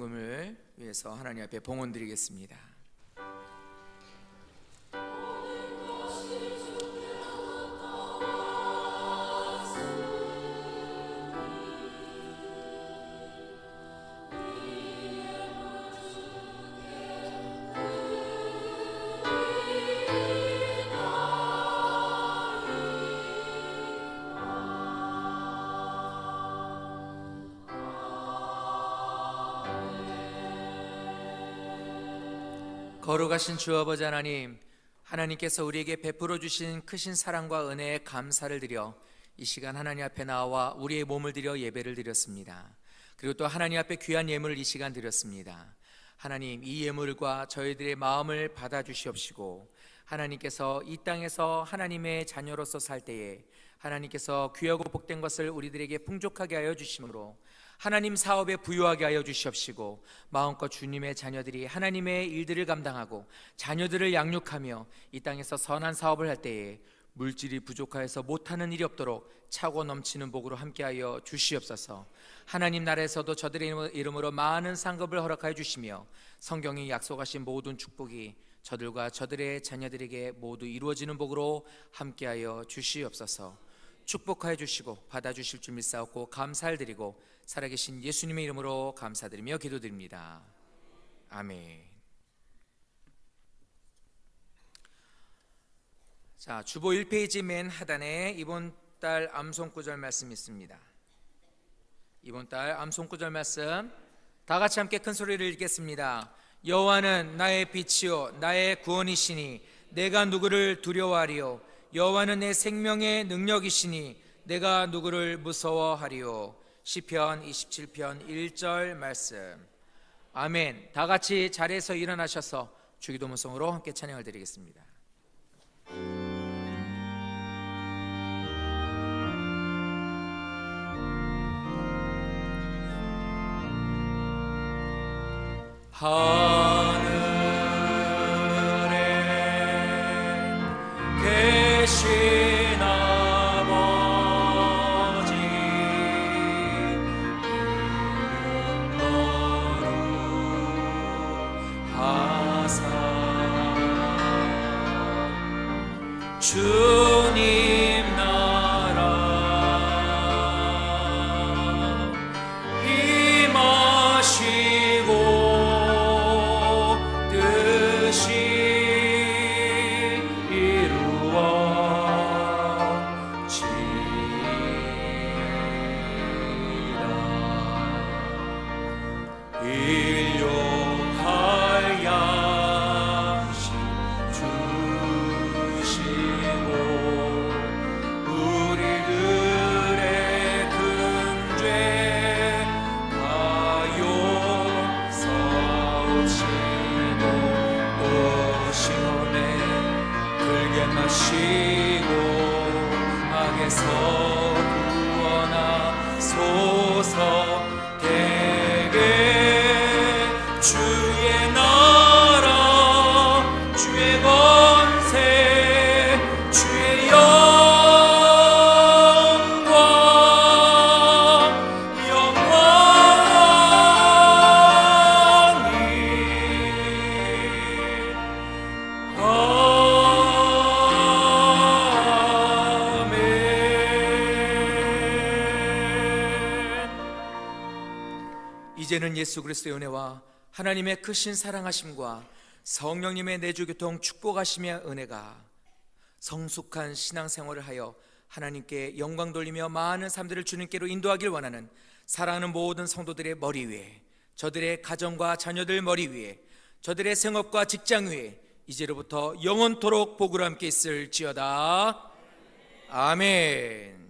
헌금을 위해서 하나님 앞에 봉헌드리겠습니다. 거룩하신 주 아버지 하나님, 하나님께서 우리에게 베풀어 주신 크신 사랑과 은혜에 감사를 드려 이 시간 하나님 앞에 나와 우리의 몸을 드려 예배를 드렸습니다. 그리고 또 하나님 앞에 귀한 예물을 이 시간 드렸습니다. 하나님, 이 예물과 저희들의 마음을 받아주시옵시고 하나님께서 이 땅에서 하나님의 자녀로서 살 때에 하나님께서 귀하고 복된 것을 우리들에게 풍족하게 하여 주심으로 하나님 사업에 부유하게 하여 주시옵시고 마음껏 주님의 자녀들이 하나님의 일들을 감당하고 자녀들을 양육하며 이 땅에서 선한 사업을 할 때에 물질이 부족하여서 못하는 일이 없도록 차고 넘치는 복으로 함께하여 주시옵소서. 하나님 나라에서도 저들의 이름으로 많은 상급을 허락하여 주시며 성경이 약속하신 모든 축복이 저들과 저들의 자녀들에게 모두 이루어지는 복으로 함께하여 주시옵소서. 축복하여 주시고 받아주실 줄 믿사옵고 감사를 드리고 살아계신 예수님의 이름으로 감사드리며 기도드립니다. 아멘. 자, 주보 1페이지 맨 하단에 이번 달 암송구절 말씀이 있습니다. 이번 달 암송구절 말씀 다 같이 함께 큰 소리를 읽겠습니다. 여호와는 나의 빛이요 나의 구원이시니 내가 누구를 두려워하리요. 여호와는 내 생명의 능력이시니 내가 누구를 무서워하리요. 시편 27편 1절 말씀. 아멘. 다 같이 자리에서 일어나셔서 주기도문성으로 함께 찬양을 드리겠습니다. 하늘에 계신 아버지 거룩하사 주님 나라 임하시고 일용할 양식 주시고 우리들의 근죄 가용사오시고 오시오네 들게 마시고 악에서 구원하소서. 주의 나라 주의 권세 주의 영광 영원히 아멘. 이제는 예수 그리스도의 은혜와 하나님의 크신 사랑하심과 성령님의 내주교통 축복하심의 은혜가 성숙한 신앙생활을 하여 하나님께 영광 돌리며 많은 사람들을 주님께로 인도하길 원하는 사랑하는 모든 성도들의 머리 위에, 저들의 가정과 자녀들 머리 위에, 저들의 생업과 직장 위에 이제로부터 영원토록 복으로 함께 있을지어다. 아멘.